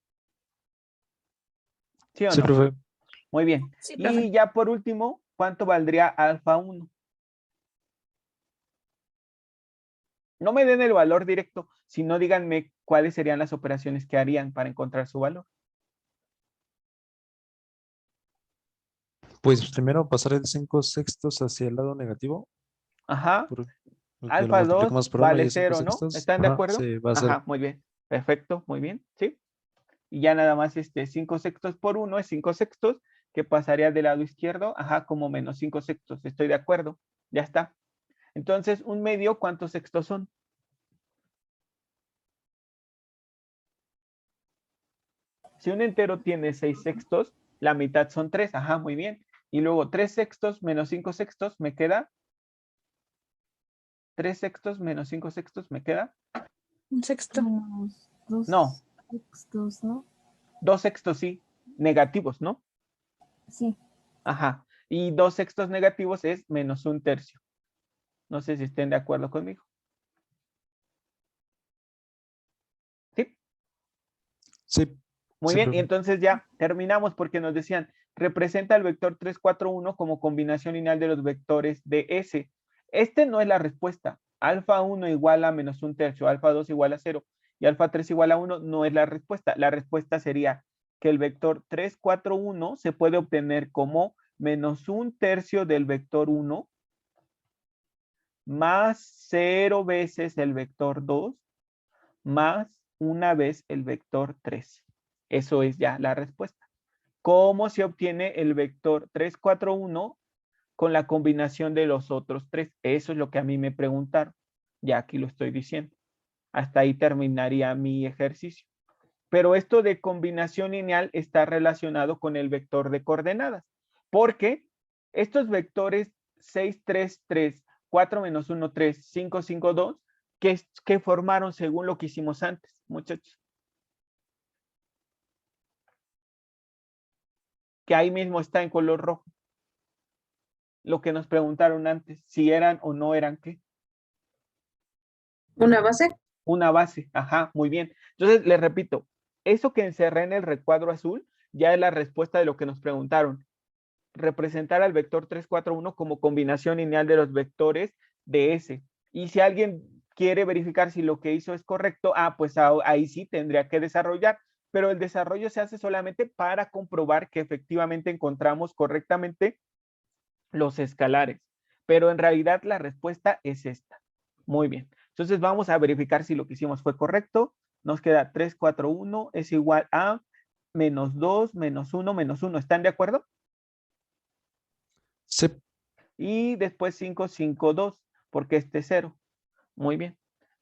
¿Sí o Sí, no? profe. Muy bien. Sí, Y profe. ya por último, ¿cuánto valdría alfa 1? No me den el valor directo, sino díganme cuáles serían las operaciones que harían para encontrar su valor. Pues primero pasar el 5 sextos hacia el lado negativo, Ajá. porque lo Alfa 2 multiplicamos por 1 y vale es 5 0, ¿no? sextos. ¿Están de Ajá, acuerdo? sí, va a ser. Ajá, muy bien. Perfecto, muy bien. ¿Sí? Y ya nada más 5 sextos por 1 es 5 sextos, que pasaría del lado izquierdo, ajá, como menos 5 sextos. Estoy de acuerdo. Ya está. Entonces, 1/2, ¿cuántos sextos son? Si un entero tiene 6 sextos, la mitad son 3. Ajá, muy bien. Y luego 3 sextos menos 5 sextos, me queda 3 sextos menos 5 sextos, me queda. Un sexto. Menos dos No, sextos, ¿no? 2 sextos sí, negativos, ¿no? Sí. Ajá. Y 2 sextos negativos es menos 1/3. No sé si estén de acuerdo conmigo. ¿Sí? Sí, Muy sí, bien. Y profe. entonces ya terminamos porque nos decían, representa el vector 3, 4, 1 como combinación lineal de los vectores de S. Este no es la respuesta. Alfa 1 igual a menos 1/3, alfa 2 igual a 0 y alfa 3 igual a 1 no es la respuesta. La respuesta sería que el vector 3, 4, 1 se puede obtener como menos 1/3 del vector 1 más 0 veces el vector 2 más una vez el vector 3. Eso es ya la respuesta. ¿Cómo se obtiene el vector 3, 4, 1 con la combinación de los otros 3? Eso es lo que a mí me preguntaron. Ya aquí lo estoy diciendo. Hasta ahí terminaría mi ejercicio. Pero esto de combinación lineal está relacionado con el vector de coordenadas. Porque estos vectores 6, 3, 3, 4 menos 1, 3, 5, 5, 2, ¿qué formaron según lo que hicimos antes, muchachos? Que ahí mismo está en color rojo. Lo que nos preguntaron antes, si eran o no eran ¿qué? ¿Una base? Una base, ajá, muy bien. Entonces, les repito, eso que encerré en el recuadro azul ya es la respuesta de lo que nos preguntaron. Representar al vector 3, 4, 1 como combinación lineal de los vectores de S. Y si alguien quiere verificar si lo que hizo es correcto, pues ahí sí tendría que desarrollar, pero el desarrollo se hace solamente para comprobar que efectivamente encontramos correctamente los escalares, pero en realidad la respuesta es esta. Muy bien, entonces vamos a verificar si lo que hicimos fue correcto. Nos queda 3, 4, 1 es igual a menos 2, menos 1, menos 1. ¿Están de acuerdo? Sí, Y después 5, 5, 2, porque este es 0. Muy bien.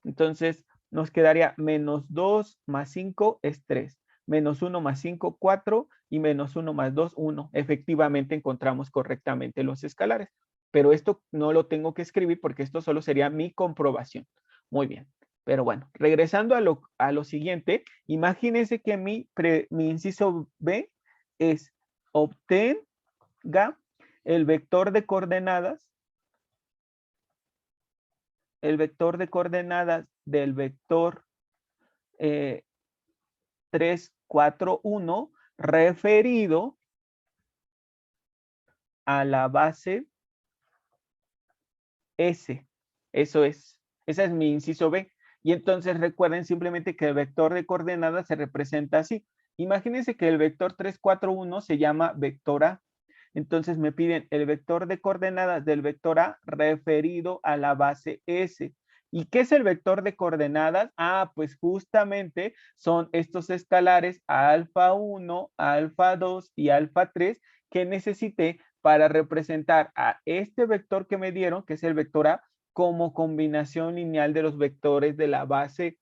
Entonces nos quedaría menos 2 más 5 es 3. Menos 1 más 5, 4. Y menos 1 más 2, 1. Efectivamente encontramos correctamente los escalares. Pero esto no lo tengo que escribir porque esto solo sería mi comprobación. Muy bien. Pero bueno, regresando a lo siguiente, imagínense que mi inciso B es obtenga el vector de coordenadas del vector 3, 4, 1 referido a la base S. Eso es. Ese es mi inciso B. Y entonces recuerden simplemente que el vector de coordenadas se representa así. Imagínense que el vector 3, 4, 1 se llama vector A. Entonces me piden el vector de coordenadas del vector A referido a la base S. ¿Y qué es el vector de coordenadas? Ah, pues justamente son estos escalares alfa 1, alfa 2 y alfa 3 que necesité para representar a este vector que me dieron, que es el vector A, como combinación lineal de los vectores de la base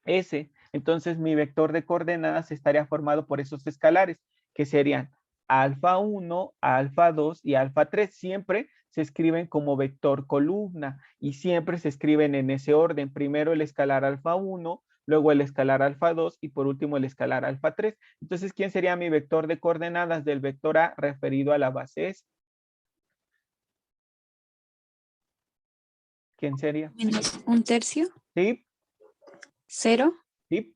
S. Entonces mi vector de coordenadas estaría formado por esos escalares, que serían alfa 1, alfa 2 y alfa 3. Siempre se escriben como vector columna y siempre se escriben en ese orden. Primero el escalar alfa 1, luego el escalar alfa 2 y por último el escalar alfa 3. Entonces, ¿quién sería mi vector de coordenadas del vector A referido a la base S? ¿Quién sería? Menos 1/3, ¿Sí? 0 ¿Sí?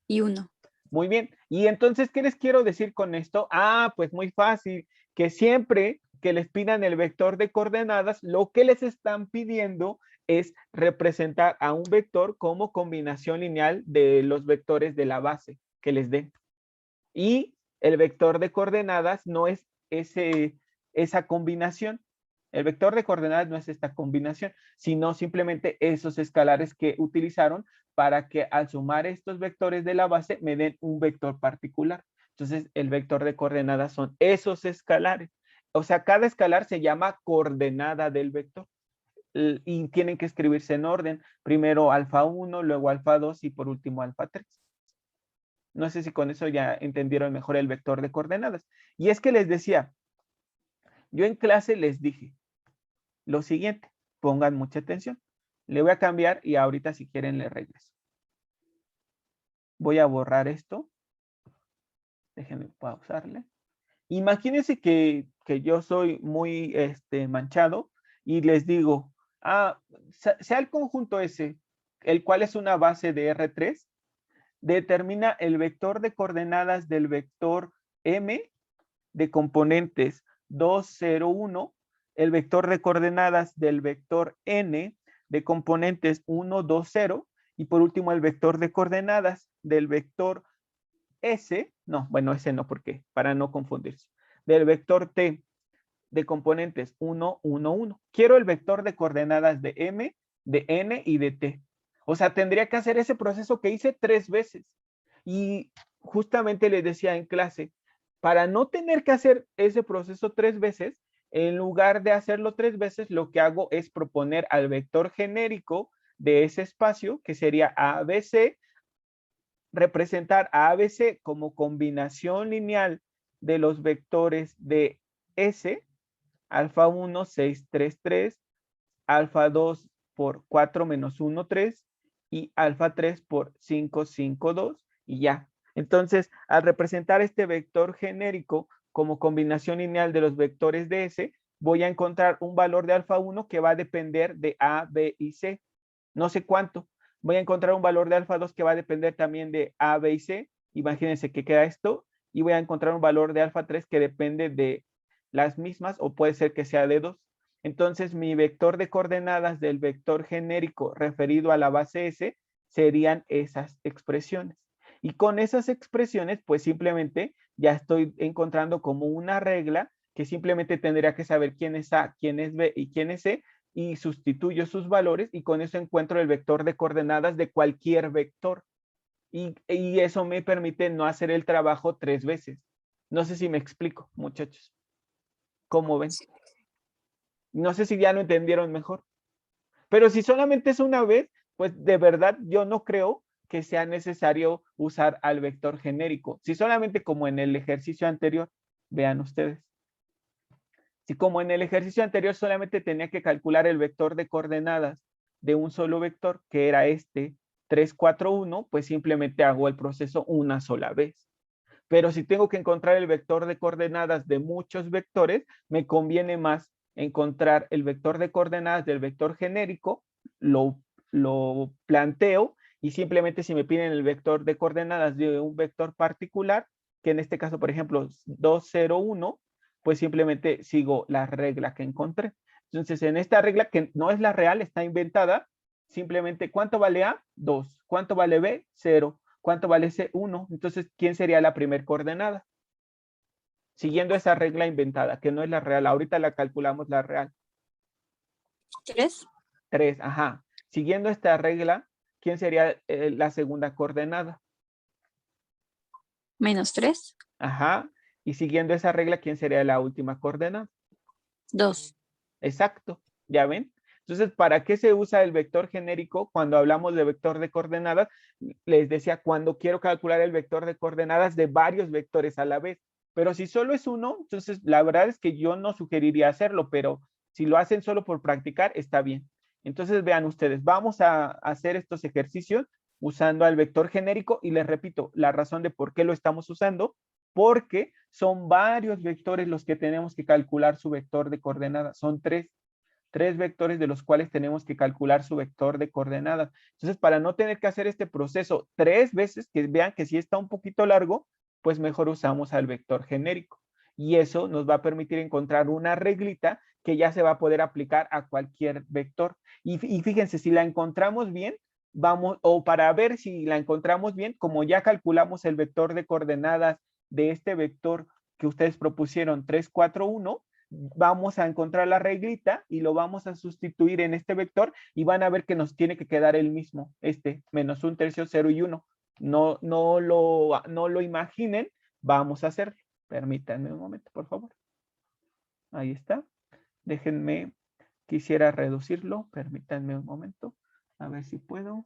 y 1. Muy bien. Y entonces, ¿qué les quiero decir con esto? Ah, pues muy fácil, que siempre que les pidan el vector de coordenadas, lo que les están pidiendo es representar a un vector como combinación lineal de los vectores de la base que les den. Y el vector de coordenadas no es esa combinación. El vector de coordenadas no es esta combinación, sino simplemente esos escalares que utilizaron para que al sumar estos vectores de la base me den un vector particular. Entonces, el vector de coordenadas son esos escalares. O sea, cada escalar se llama coordenada del vector. Y tienen que escribirse en orden. Primero alfa 1, luego alfa 2 y por último alfa 3. No sé si con eso ya entendieron mejor el vector de coordenadas. Y es que les decía, yo en clase les dije lo siguiente, pongan mucha atención. Le voy a cambiar y ahorita si quieren le regreso. Voy a borrar esto. Déjenme pausarle. Imagínense que yo soy muy manchado y les digo, sea el conjunto S, el cual es una base de R3, determina el vector de coordenadas del vector M de componentes 2, 0, 1, el vector de coordenadas del vector N de componentes 1, 2, 0, y por último el vector de coordenadas del vector S, no, bueno, ese no, porque para no confundirse, del vector T de componentes 1, 1, 1. Quiero el vector de coordenadas de M, de N y de T. O sea, tendría que hacer ese proceso que hice 3 veces. Y justamente les decía en clase, para no tener que hacer ese proceso 3 veces, en lugar de hacerlo 3 veces, lo que hago es proponer al vector genérico de ese espacio, que sería ABC, representar a ABC como combinación lineal de los vectores de S, alfa 1, 6, 3, 3, alfa 2 por 4 menos 1, 3 y alfa 3 por 5, 5, 2 y ya. Entonces, al representar este vector genérico como combinación lineal de los vectores de S, voy a encontrar un valor de alfa 1 que va a depender de A, B y C. No sé cuánto. Voy a encontrar un valor de alfa 2 que va a depender también de A, B y C. Imagínense que queda esto. Y voy a encontrar un valor de alfa 3 que depende de las mismas o puede ser que sea de 2. Entonces, mi vector de coordenadas del vector genérico referido a la base S serían esas expresiones. Y con esas expresiones, pues simplemente ya estoy encontrando como una regla que simplemente tendría que saber quién es A, quién es B y quién es C y sustituyo sus valores y con eso encuentro el vector de coordenadas de cualquier vector. Y eso me permite no hacer el trabajo 3 veces. No sé si me explico, muchachos. ¿Cómo ven? No sé si ya lo entendieron mejor. Pero si solamente es una vez, pues de verdad yo no creo que sea necesario usar al vector genérico. Si solamente como en el ejercicio anterior, vean ustedes. Si como en el ejercicio anterior solamente tenía que calcular el vector de coordenadas de un solo vector, que era este 3, 4, 1, pues simplemente hago el proceso una sola vez. Pero si tengo que encontrar el vector de coordenadas de muchos vectores, me conviene más encontrar el vector de coordenadas del vector genérico, lo planteo y simplemente si me piden el vector de coordenadas de un vector particular, que en este caso, por ejemplo, 2, 0, 1, pues simplemente sigo la regla que encontré. Entonces, en esta regla que no es la real, está inventada, simplemente ¿cuánto vale A? 2. ¿Cuánto vale B? 0. ¿Cuánto vale C? 1. Entonces, ¿quién sería la primer coordenada? Siguiendo esa regla inventada, que no es la real. Ahorita la calculamos la real. 3. 3, ajá. Siguiendo esta regla, ¿quién sería la segunda coordenada? Menos 3. Ajá. Y siguiendo esa regla, ¿quién sería la última coordenada? 2. Exacto. ¿Ya ven? Entonces, ¿para qué se usa el vector genérico cuando hablamos de vector de coordenadas? Les decía, cuando quiero calcular el vector de coordenadas de varios vectores a la vez. Pero si solo es uno, entonces la verdad es que yo no sugeriría hacerlo, pero si lo hacen solo por practicar, está bien. Entonces, vean ustedes, vamos a hacer estos ejercicios usando al vector genérico y les repito, la razón de por qué lo estamos usando, porque son varios vectores los que tenemos que calcular su vector de coordenadas. Son tres vectores de los cuales tenemos que calcular su vector de coordenadas. Entonces, para no tener que hacer este proceso 3 veces, que vean que si está un poquito largo, pues mejor usamos al vector genérico. Y eso nos va a permitir encontrar una reglita que ya se va a poder aplicar a cualquier vector. Y fíjense, si la encontramos bien, vamos, o para ver si la encontramos bien, como ya calculamos el vector de coordenadas de este vector que ustedes propusieron 3, 4, 1, vamos a encontrar la reglita y lo vamos a sustituir en este vector y van a ver que nos tiene que quedar el mismo, menos 1/3, 0 y 1. No lo imaginen, vamos a hacerlo. Permítanme un momento, por favor. Ahí está. Déjenme, quisiera reducirlo. Permítanme un momento. A ver si puedo.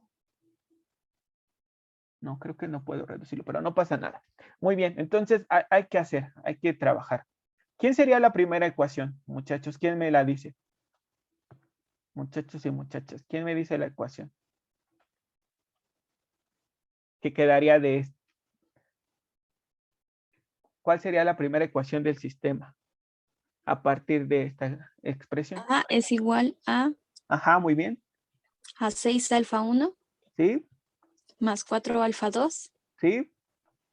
No, creo que no puedo reducirlo, pero no pasa nada. Muy bien, entonces hay que hacer, hay que trabajar. ¿Quién sería la primera ecuación, muchachos? ¿Quién me la dice? Muchachos y muchachas, ¿quién me dice la ecuación? ¿Qué quedaría de esto? ¿Cuál sería la primera ecuación del sistema a partir de esta expresión? A es igual Ajá, muy bien. a 6 alfa 1 ¿Sí? más 4 alfa 2 ¿Sí?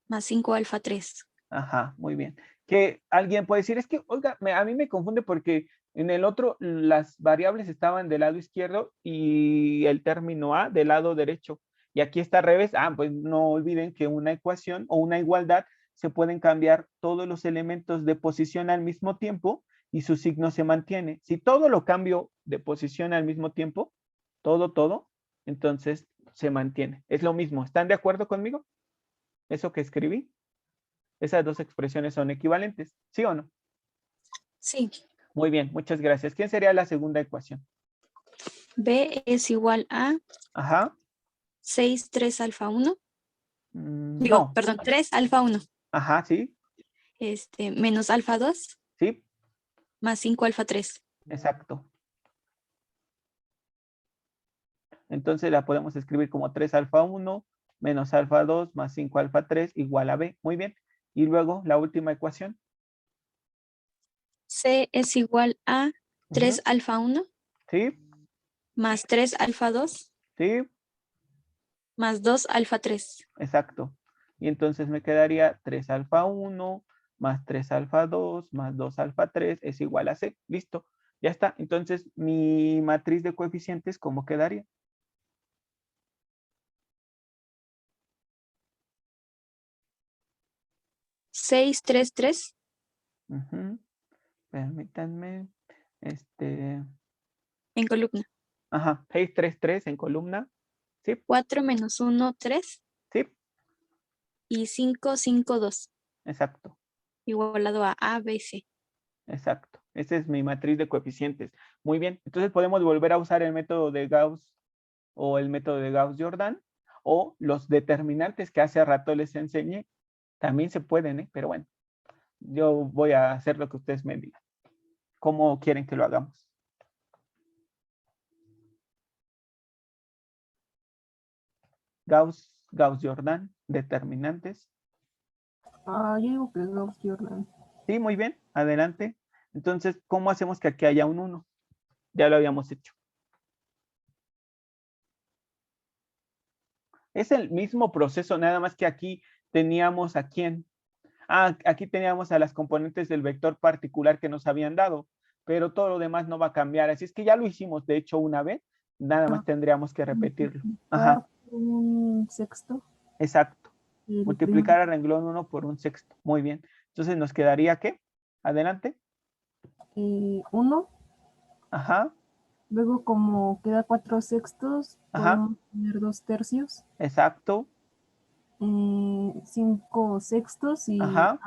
más 5 alfa 3. Ajá, muy bien. Que alguien puede decir, es que, oiga, a mí me confunde porque en el otro las variables estaban del lado izquierdo y el término A del lado derecho. Y aquí está al revés. Ah, pues no olviden que una ecuación o una igualdad se pueden cambiar todos los elementos de posición al mismo tiempo y su signo se mantiene. Si todo lo cambio de posición al mismo tiempo, todo, entonces se mantiene. Es lo mismo. ¿Están de acuerdo conmigo? ¿Eso que escribí? Esas dos expresiones son equivalentes, ¿sí o no? Sí. Muy bien, muchas gracias. ¿Quién sería la segunda ecuación? B es igual a Ajá. 6 3 alfa 1. Digo, No. perdón, 3 alfa 1. Ajá, sí, Menos alfa 2 sí, más 5 alfa 3. exacto. Entonces la podemos escribir como 3 alfa 1 menos alfa 2 más 5 alfa 3 igual a B. Muy bien. Y luego la última ecuación. C es igual a 3 Ujú. alfa 1 Sí, más 3 alfa 2 sí, más 2 alfa 3. exacto. Y entonces me quedaría 3 alfa 1 más 3 alfa 2 más 2 alfa 3 es igual a C. Listo. Ya está. Entonces mi matriz de coeficientes, ¿cómo quedaría? Seis, tres, tres. Ujú. Permítanme. En columna. Ajá, 633 en columna. Sí, 4 menos 1, 3. sí, Y 5, 5, 2. exacto, Igualado a A, B, C. exacto. Esa es mi matriz de coeficientes. Muy bien, entonces podemos volver a usar el método de Gauss o el método de Gauss-Jordan o los determinantes que hace rato les enseñé. También se pueden, ¿eh? Pero bueno, yo voy a hacer lo que ustedes me digan. ¿Cómo quieren que lo hagamos? Gauss-Jordan, determinantes. Yo digo que Gauss-Jordan. Sí, muy bien, adelante. Entonces, ¿cómo hacemos que aquí haya un 1? Ya lo habíamos hecho. Es el mismo proceso, nada más que aquí teníamos a quién. Ah, aquí teníamos a las componentes del vector particular que nos habían dado, pero todo lo demás no va a cambiar. Así es que ya lo hicimos, de hecho, una vez, nada más tendríamos que repetirlo. Ajá, Un sexto. exacto. El Multiplicar a renglón 1 por un sexto. Muy bien. Entonces nos quedaría, ¿qué? Adelante. 1. Ajá, Luego, como queda 4/6, ajá, podemos poner 2/3. exacto, 5/6 y ajá,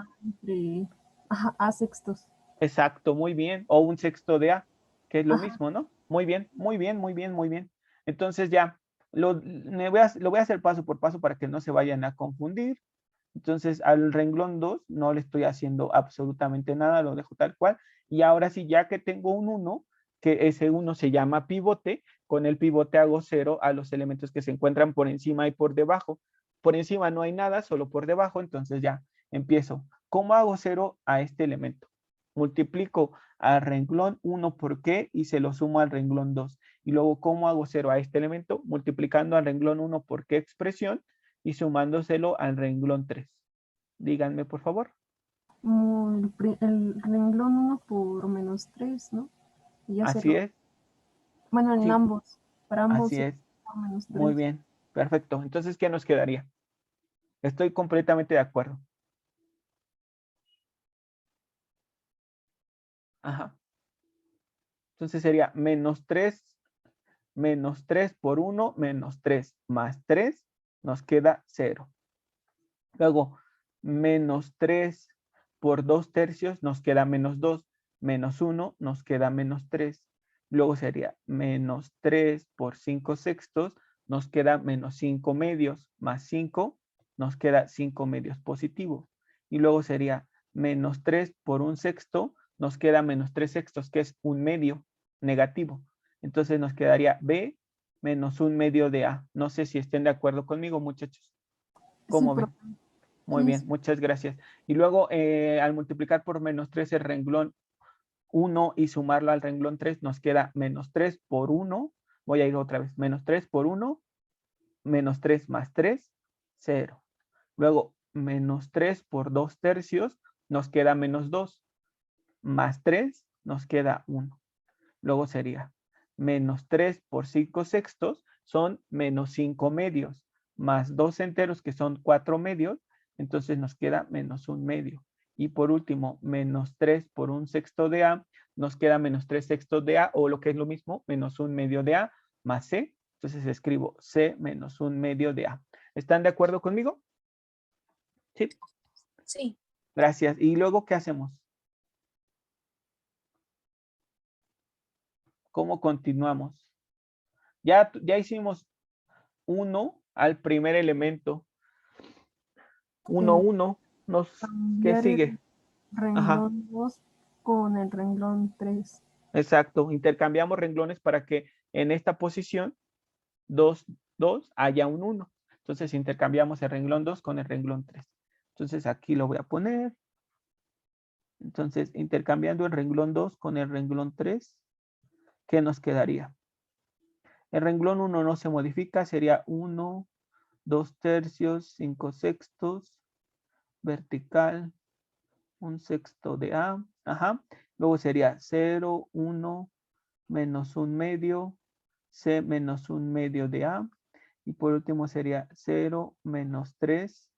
A/6. exacto, muy bien. O un sexto de A, que es lo Ajá. mismo, ¿no? Muy bien, muy bien, muy bien, muy bien. Entonces ya, lo voy a hacer paso por paso para que no se vayan a confundir. Entonces, al renglón 2 no le estoy haciendo absolutamente nada, lo dejo tal cual. Y ahora sí, ya que tengo un 1, que ese 1 se llama pivote, con el pivote hago 0 a los elementos que se encuentran por encima y por debajo. Por encima no hay nada, solo por debajo, entonces ya empiezo. ¿Cómo hago 0 a este elemento? Multiplico al renglón 1 por qué y se lo sumo al renglón 2. Y luego, ¿cómo hago 0 a este elemento? Multiplicando al renglón 1 por qué expresión y sumándoselo al renglón 3. Díganme, por favor. El renglón 1 por -3, ¿no? Y ya Así hacerlo. es, Bueno, en sí, ambos. Para ambos así es es. por Muy -3. bien, perfecto. Entonces, ¿qué nos quedaría? Estoy completamente de acuerdo. Ajá. Entonces sería -3 por 1, -3 más 3, nos queda 0. Luego, -3 por 2/3 nos queda -2, -1 nos queda -3. Luego sería -3 por 5/6 nos queda -5/2, más 5 nos queda 5/2 positivo. Y luego sería -3 por 1/6 nos queda -3/6, que es 1/2 negativo. Entonces nos quedaría B menos 1/2 de A. No sé si estén de acuerdo conmigo, muchachos. Sí, ¿Cómo ven? Muy sí, bien, muchas gracias. Y luego, al multiplicar por -3 el renglón 1 y sumarlo al renglón 3, nos queda -3 por 1. Voy a ir otra vez. -3 por 1, -3 más 3, 0. Luego, -3 por 2/3, nos queda -2. Más 3, nos queda 1. Luego sería -3 por 5/6, son -5/2, más 2 enteros, que son 4/2, entonces nos queda -1/2. Y por último, -3 por 1/6 de A, nos queda -3/6 de A, o lo que es lo mismo, -1/2 de A, más C. Entonces escribo C menos 1/2 de A. ¿Están de acuerdo conmigo? Sí. Sí. Gracias. ¿Y luego qué hacemos? ¿Cómo continuamos? Ya hicimos 1 al primer elemento. 1, 1. ¿Qué cambiar el sigue? Ajá, renglón 2 con el renglón 3. exacto. Intercambiamos renglones para que en esta posición 2, 2 haya un 1. Entonces intercambiamos el renglón 2 con el renglón 3. Entonces aquí lo voy a poner. Entonces intercambiando el renglón 2 con el renglón 3, ¿qué nos quedaría? El renglón 1 no se modifica, sería 1, 2/3, 5/6, vertical, 1/6 de A. Ajá. Luego sería 0, 1, menos 1/2, C menos 1/2 de A. Y por último sería 0, menos 3,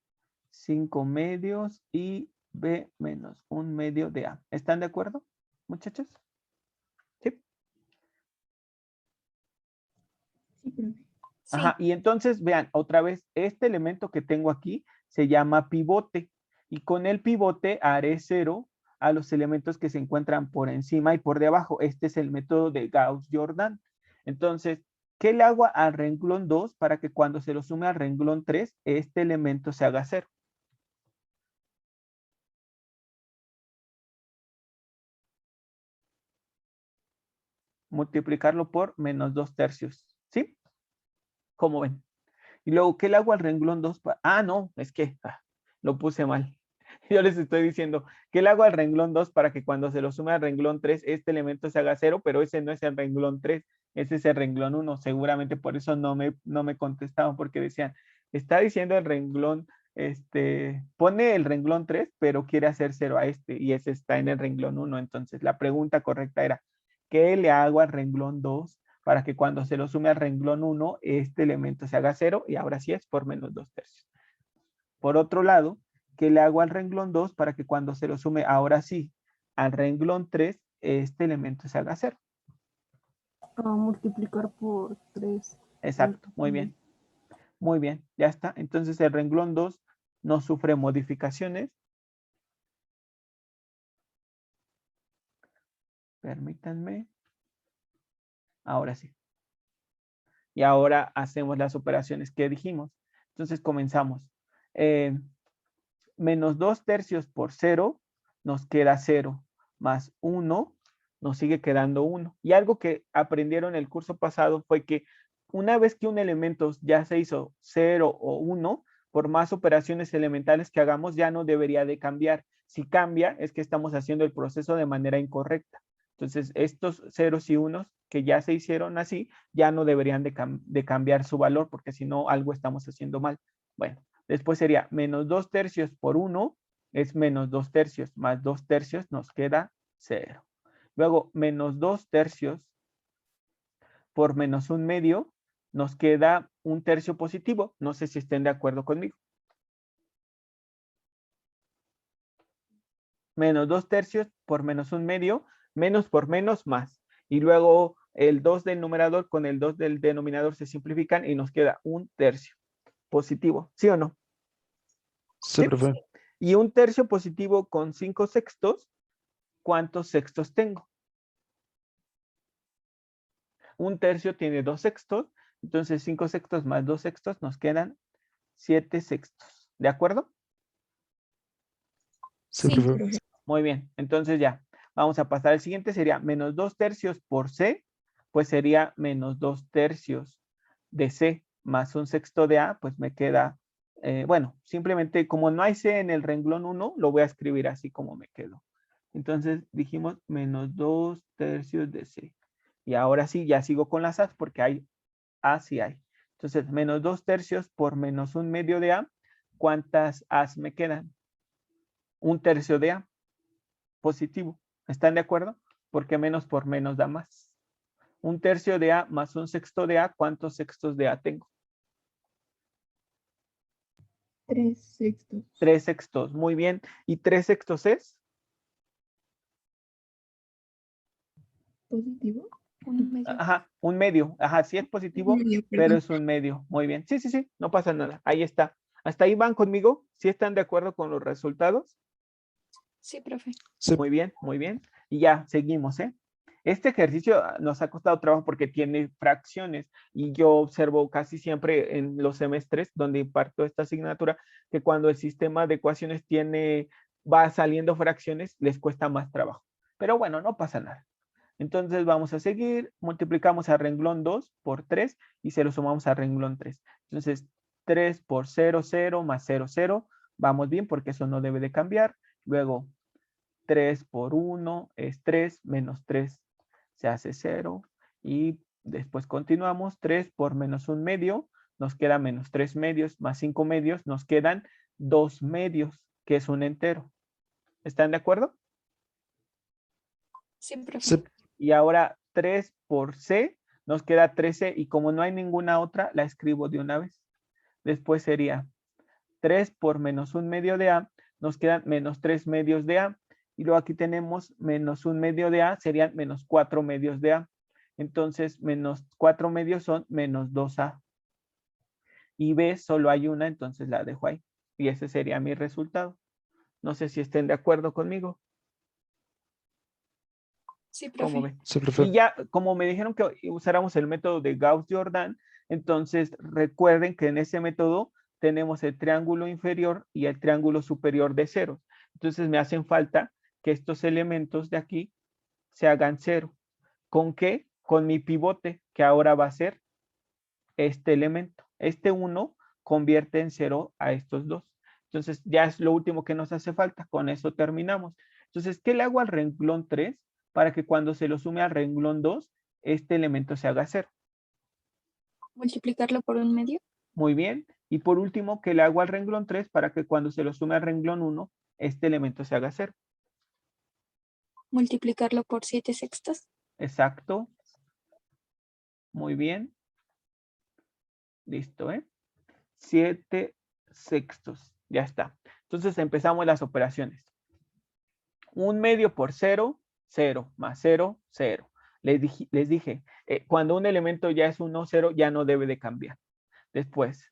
5/2 y B menos 1/2 de A. ¿Están de acuerdo, muchachos? Sí. Sí, profe. Ajá, Sí. y entonces vean, otra vez, este elemento que tengo aquí se llama pivote. Y con el pivote haré 0 a los elementos que se encuentran por encima y por debajo. Este es el método de Gauss-Jordan. Entonces, ¿qué le hago al renglón 2 para que cuando se lo sume al renglón 3, este elemento se haga 0? Multiplicarlo por menos 2/3. ¿Sí? ¿Cómo ven? Y luego, ¿qué le hago al renglón 2? Ah, no, es que lo puse mal. Yo les estoy diciendo, ¿qué le hago al renglón 2 para que cuando se lo sume al renglón 3, este elemento se haga 0? Pero ese no es el renglón 3, ese es el renglón 1. Seguramente por eso no me contestaban, porque decían, está diciendo el renglón, pone el renglón 3, pero quiere hacer 0 a este, y ese está en el renglón 1. Entonces, la pregunta correcta era, ¿qué le hago al renglón 2 para que cuando se lo sume al renglón 1, este elemento se haga 0? Y ahora sí es por menos 2/3. Por otro lado, ¿qué le hago al renglón 2 para que cuando se lo sume ahora sí al renglón 3, este elemento se haga 0? Multiplicar por 3. Exacto, muy bien. Muy bien, ya está. Entonces el renglón 2 no sufre modificaciones. Permítanme. Ahora sí. Y ahora hacemos las operaciones que dijimos. Entonces comenzamos. Menos 2/3 por 0 nos queda 0. Más 1 nos sigue quedando 1. Y algo que aprendieron el curso pasado fue que una vez que un elemento ya se hizo 0 o 1, por más operaciones elementales que hagamos, ya no debería de cambiar. Si cambia, es que estamos haciendo el proceso de manera incorrecta. Entonces, estos ceros y unos que ya se hicieron así, ya no deberían de cambiar su valor, porque si no, algo estamos haciendo mal. Bueno, después sería menos 2/3 por 1 es menos 2/3, más 2/3 nos queda 0. Luego, menos 2/3 por menos 1/2 nos queda 1/3 positivo. No sé si estén de acuerdo conmigo. Menos 2/3 por menos 1/2, menos por menos, más. Y luego el 2 del numerador con el 2 del denominador se simplifican y nos queda 1/3 positivo. ¿Sí o no? Sí, profe. Y 1/3 positivo con 5/6, ¿cuántos sextos tengo? 1/3 tiene 2/6, entonces 5/6 más 2/6 nos quedan 7/6. ¿De acuerdo? Sí, Sí. profe. Muy bien, entonces ya. Vamos a pasar al siguiente, sería menos 2/3 por C, pues sería menos 2/3 de C más 1/6 de A, pues me queda, bueno, simplemente como no hay C en el renglón 1, lo voy a escribir así como me quedó. Entonces dijimos menos 2/3 de C. Y ahora sí, ya sigo con las A's porque hay A, sí hay. Entonces, menos 2/3 por menos 1/2 de A, ¿cuántas A's me quedan? 1/3 de A, positivo. ¿Están de acuerdo? Porque menos por menos da más. 1/3 de A más 1/6 de A, ¿cuántos sextos de A tengo? 3/6. 3/6, muy bien. ¿Y 3/6 es? ¿Positivo? Un medio. Ajá, 1/2. Ajá, sí es positivo, Medio, pero perdón. es 1/2. Muy bien. Sí, sí, sí, no pasa nada. Ahí está. ¿Hasta ahí van conmigo? ¿Sí están de acuerdo con los resultados? Sí, profe. Sí. Muy bien, muy bien. Y ya, seguimos, ¿eh? Este ejercicio nos ha costado trabajo porque tiene fracciones y yo observo casi siempre en los semestres donde imparto esta asignatura que cuando el sistema de ecuaciones va saliendo fracciones, les cuesta más trabajo. Pero bueno, no pasa nada. Entonces vamos a seguir, multiplicamos a renglón 2 por 3 y se lo sumamos a renglón 3. Entonces 3 por 0, 0 más 0, 0. Vamos bien porque eso no debe de cambiar. Luego 3 por 1 es 3, menos 3 se hace 0. Y después continuamos, 3 por menos 1/2 nos queda menos 3 medios, más 5 medios nos quedan 2 medios, que es un entero. ¿Están de acuerdo? Sí, profe. Sí. Y ahora 3 por C nos queda 13 y como no hay ninguna otra, la escribo de una vez. Después sería 3 por menos 1/2 de A, nos quedan menos 3 medios de A. Y luego aquí tenemos menos 1/2 de A, serían menos 4 medios de A. Entonces, menos 4 medios son menos 2A. Y B solo hay una, entonces la dejo ahí. Y ese sería mi resultado. No sé si estén de acuerdo conmigo. Sí, ¿Cómo profe. ven? Sí, profe. Y ya, como me dijeron que usáramos el método de Gauss-Jordan, entonces recuerden que en ese método tenemos el triángulo inferior y el triángulo superior de ceros. Entonces me hacen falta que estos elementos de aquí se hagan cero. ¿Con qué? Con mi pivote, que ahora va a ser este elemento. Este 1 convierte en 0 a estos dos. Entonces ya es lo último que nos hace falta. Con eso terminamos. Entonces, ¿qué le hago al renglón 3 para que cuando se lo sume al renglón 2, este elemento se haga 0? Multiplicarlo por 1/2. Muy bien. Y por último, ¿qué le hago al renglón 3 para que cuando se lo sume al renglón 1, este elemento se haga 0? Multiplicarlo por 7/6. Exacto. Muy bien. Listo, ¿eh? 7/6. Ya está. Entonces empezamos las operaciones. 1/2 por 0, 0, más 0, 0. Les dije, cuando un elemento ya es 1, 0, ya no debe de cambiar. Después,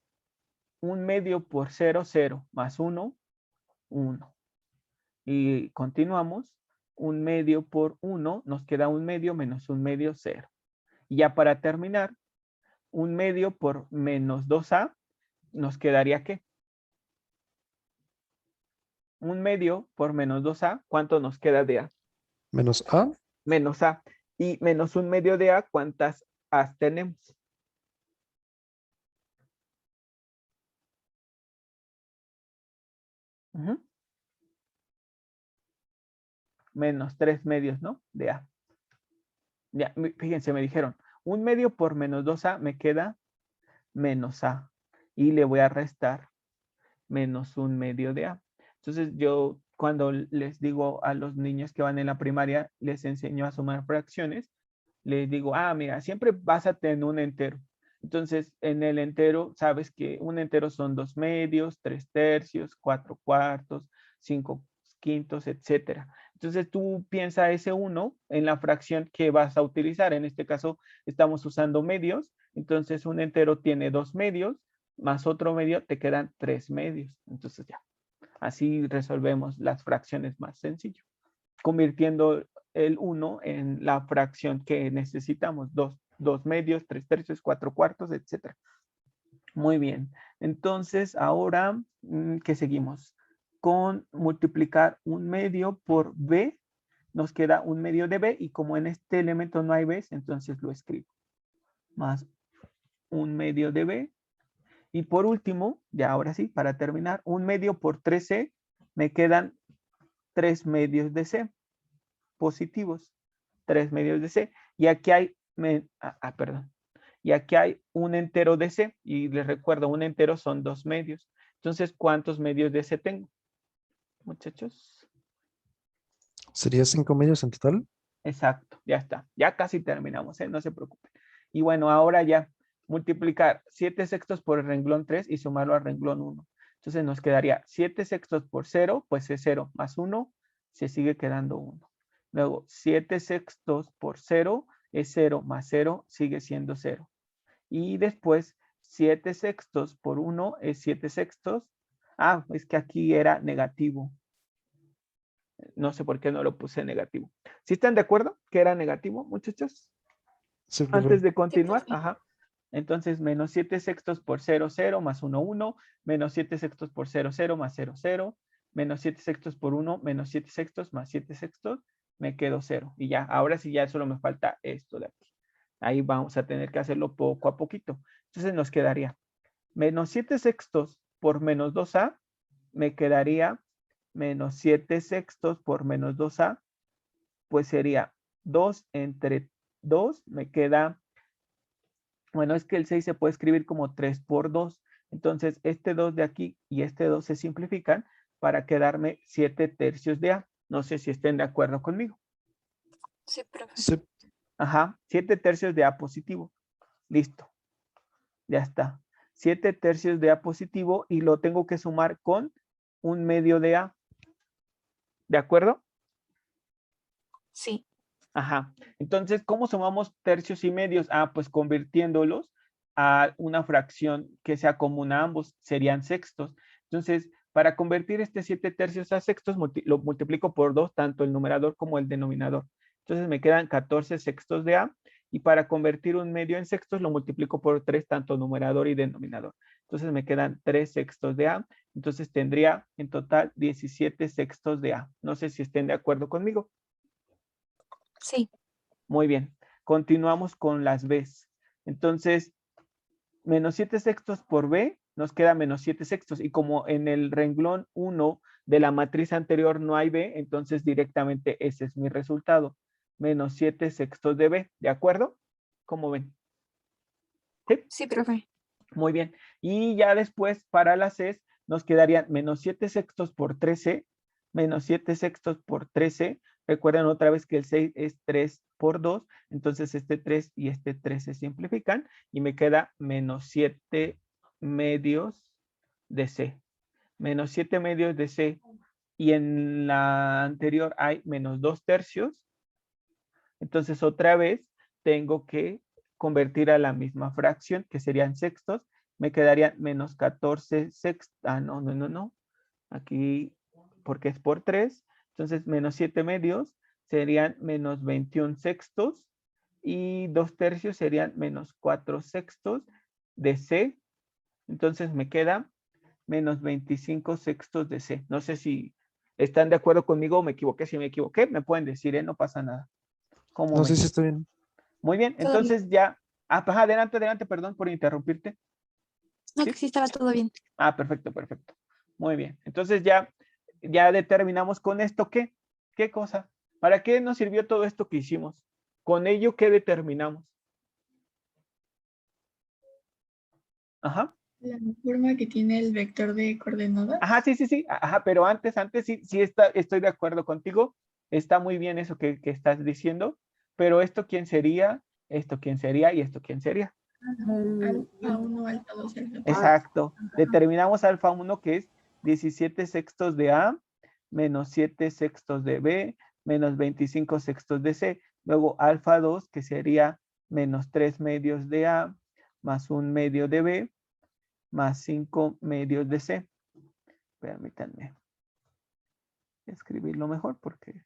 1/2 por 0, 0, más 1, 1. Y continuamos. 1/2 por 1, nos queda 1/2 menos 1/2, 0. Y ya para terminar, 1/2 por menos 2a, nos quedaría ¿qué? 1/2 por menos 2a, ¿cuánto nos queda de a? Menos A. Menos a. Y menos 1/2 de a, ¿cuántas a's tenemos? Menos 3/2, ¿no? De a. Ya, fíjense, me dijeron, 1/2 por menos 2a me queda menos a. Y le voy a restar menos 1/2 de a. Entonces yo cuando les digo a los niños que van en la primaria, les enseño a sumar fracciones, les digo, mira, siempre básate en un entero. Entonces, en el entero, sabes que un entero son 2/2, 3/3, 4/4, 5/5, etcétera. Entonces, tú piensa ese 1 en la fracción que vas a utilizar. En este caso, estamos usando medios. Entonces, un entero tiene 2/2, más otro medio, te quedan 3/2. Entonces, ya. Así resolvemos las fracciones más sencillo, convirtiendo el 1 en la fracción que necesitamos, 2/2, 3/3, 4/4, etc. Muy bien. Entonces, ahora, ¿qué seguimos? Con multiplicar 1/2 por b, nos queda 1/2 de b, y como en este elemento no hay b, entonces lo escribo. Más 1/2 de b. Y por último, ya ahora sí, para terminar, 1/2 por 3c, me quedan 3/2 de c positivos, 3/2 de c. Y aquí hay, perdón, y aquí hay un entero de c, y les recuerdo, un entero son 2/2. Entonces, ¿cuántos medios de c tengo, muchachos? ¿Sería 5 medios en total? Exacto, ya está. Ya casi terminamos, no se preocupen. Y bueno, ahora ya multiplicar 7/6 por el renglón 3 y sumarlo al renglón 1. Entonces nos quedaría 7/6 por 0, pues es 0 más 1, se sigue quedando 1. Luego 7/6 por 0 es 0 más 0, sigue siendo 0. Y después 7/6 por 1 es 7/6. Es que aquí era negativo. No sé por qué no lo puse negativo. ¿Sí están de acuerdo que era negativo, muchachos? Sí, profe. Antes de continuar, profe. ajá. Entonces, menos 7/6 por 0, 0, más 1, 1, menos 7/6 por 0, 0, más 0, 0, menos 7/6 por 1, menos 7/6, más 7/6, me quedo 0. Y ya, ahora sí ya solo me falta esto de aquí. Ahí vamos a tener que hacerlo poco a poquito. Entonces nos quedaría menos 7/6 por menos 2a, me quedaría menos 7/6 por menos 2a, pues sería 2 entre 2, me queda, bueno, es que el 6 se puede escribir como 3 por 2. Entonces, este 2 de aquí y este 2 se simplifican para quedarme 7/3 de a. No sé si estén de acuerdo conmigo. Sí, profe. Sí. Ajá, 7/3 de a positivo. Listo. Ya está. 7/3 de a positivo y lo tengo que sumar con 1/2 de a. ¿De acuerdo? Sí. Ajá. Entonces, ¿cómo sumamos tercios y medios? Pues convirtiéndolos a una fracción que sea común a ambos, serían sextos. Entonces, para convertir este 7/3 a sextos, lo multiplico por 2, tanto el numerador como el denominador. Entonces me quedan 14/6 de a, y para convertir un medio en sextos, lo multiplico por 3, tanto numerador y denominador. Entonces me quedan 3/6 de a. Entonces tendría en total 17/6 de a. No sé si estén de acuerdo conmigo. Sí. Muy bien. Continuamos con las b's. Entonces, menos 7/6 por b, nos queda menos 7/6. Y como en el renglón 1 de la matriz anterior no hay b, entonces directamente ese es mi resultado. Menos 7/6 de b. ¿De acuerdo? ¿Cómo ven? ¿Sí? Sí, profe. Muy bien. Y ya después, para las c's, nos quedarían menos 7/6 por 13, menos 7/6 por 13. Recuerden otra vez que el 6 es 3 por 2, entonces este 3 y este 3 se simplifican y me queda menos 7/2 de c. menos 7 medios de C, y en la anterior hay menos 2/3, entonces otra vez tengo que convertir a la misma fracción, que serían sextos. Me quedarían menos 14 sextos. Ah, no. Aquí, porque es por 3. Entonces, menos 7 medios serían menos 21 sextos. Y 2/3 serían menos 4 sextos de C. Entonces, me queda menos 25 sextos de C. No sé si están de acuerdo conmigo o me equivoqué. Si me equivoqué, me pueden decir, no pasa nada. ¿Cómo No sé ven? si está bien. Muy bien, Todo bien. entonces ya. Ajá, adelante, perdón por interrumpirte. No, ¿Sí? que sí estaba todo bien. Perfecto. Muy bien. Entonces ya determinamos con esto qué cosa. ¿Para qué nos sirvió todo esto que hicimos? Con ello, ¿qué determinamos? Ajá. La forma que tiene el vector de coordenadas. Ajá, sí. Ajá, pero antes sí estoy de acuerdo contigo. Está muy bien eso que estás diciendo. Pero esto, ¿quién sería? Esto, ¿quién sería? Y esto, ¿quién sería? Alfa 1, alfa 2, alfa 3. Exacto. Determinamos alfa 1, que es 17 sextos de A, menos 7 sextos de B, menos 25 sextos de C. Luego alfa 2, que sería menos 3 medios de A, más 1 medio de B, más 5 medios de C. Permítanme escribirlo mejor porque...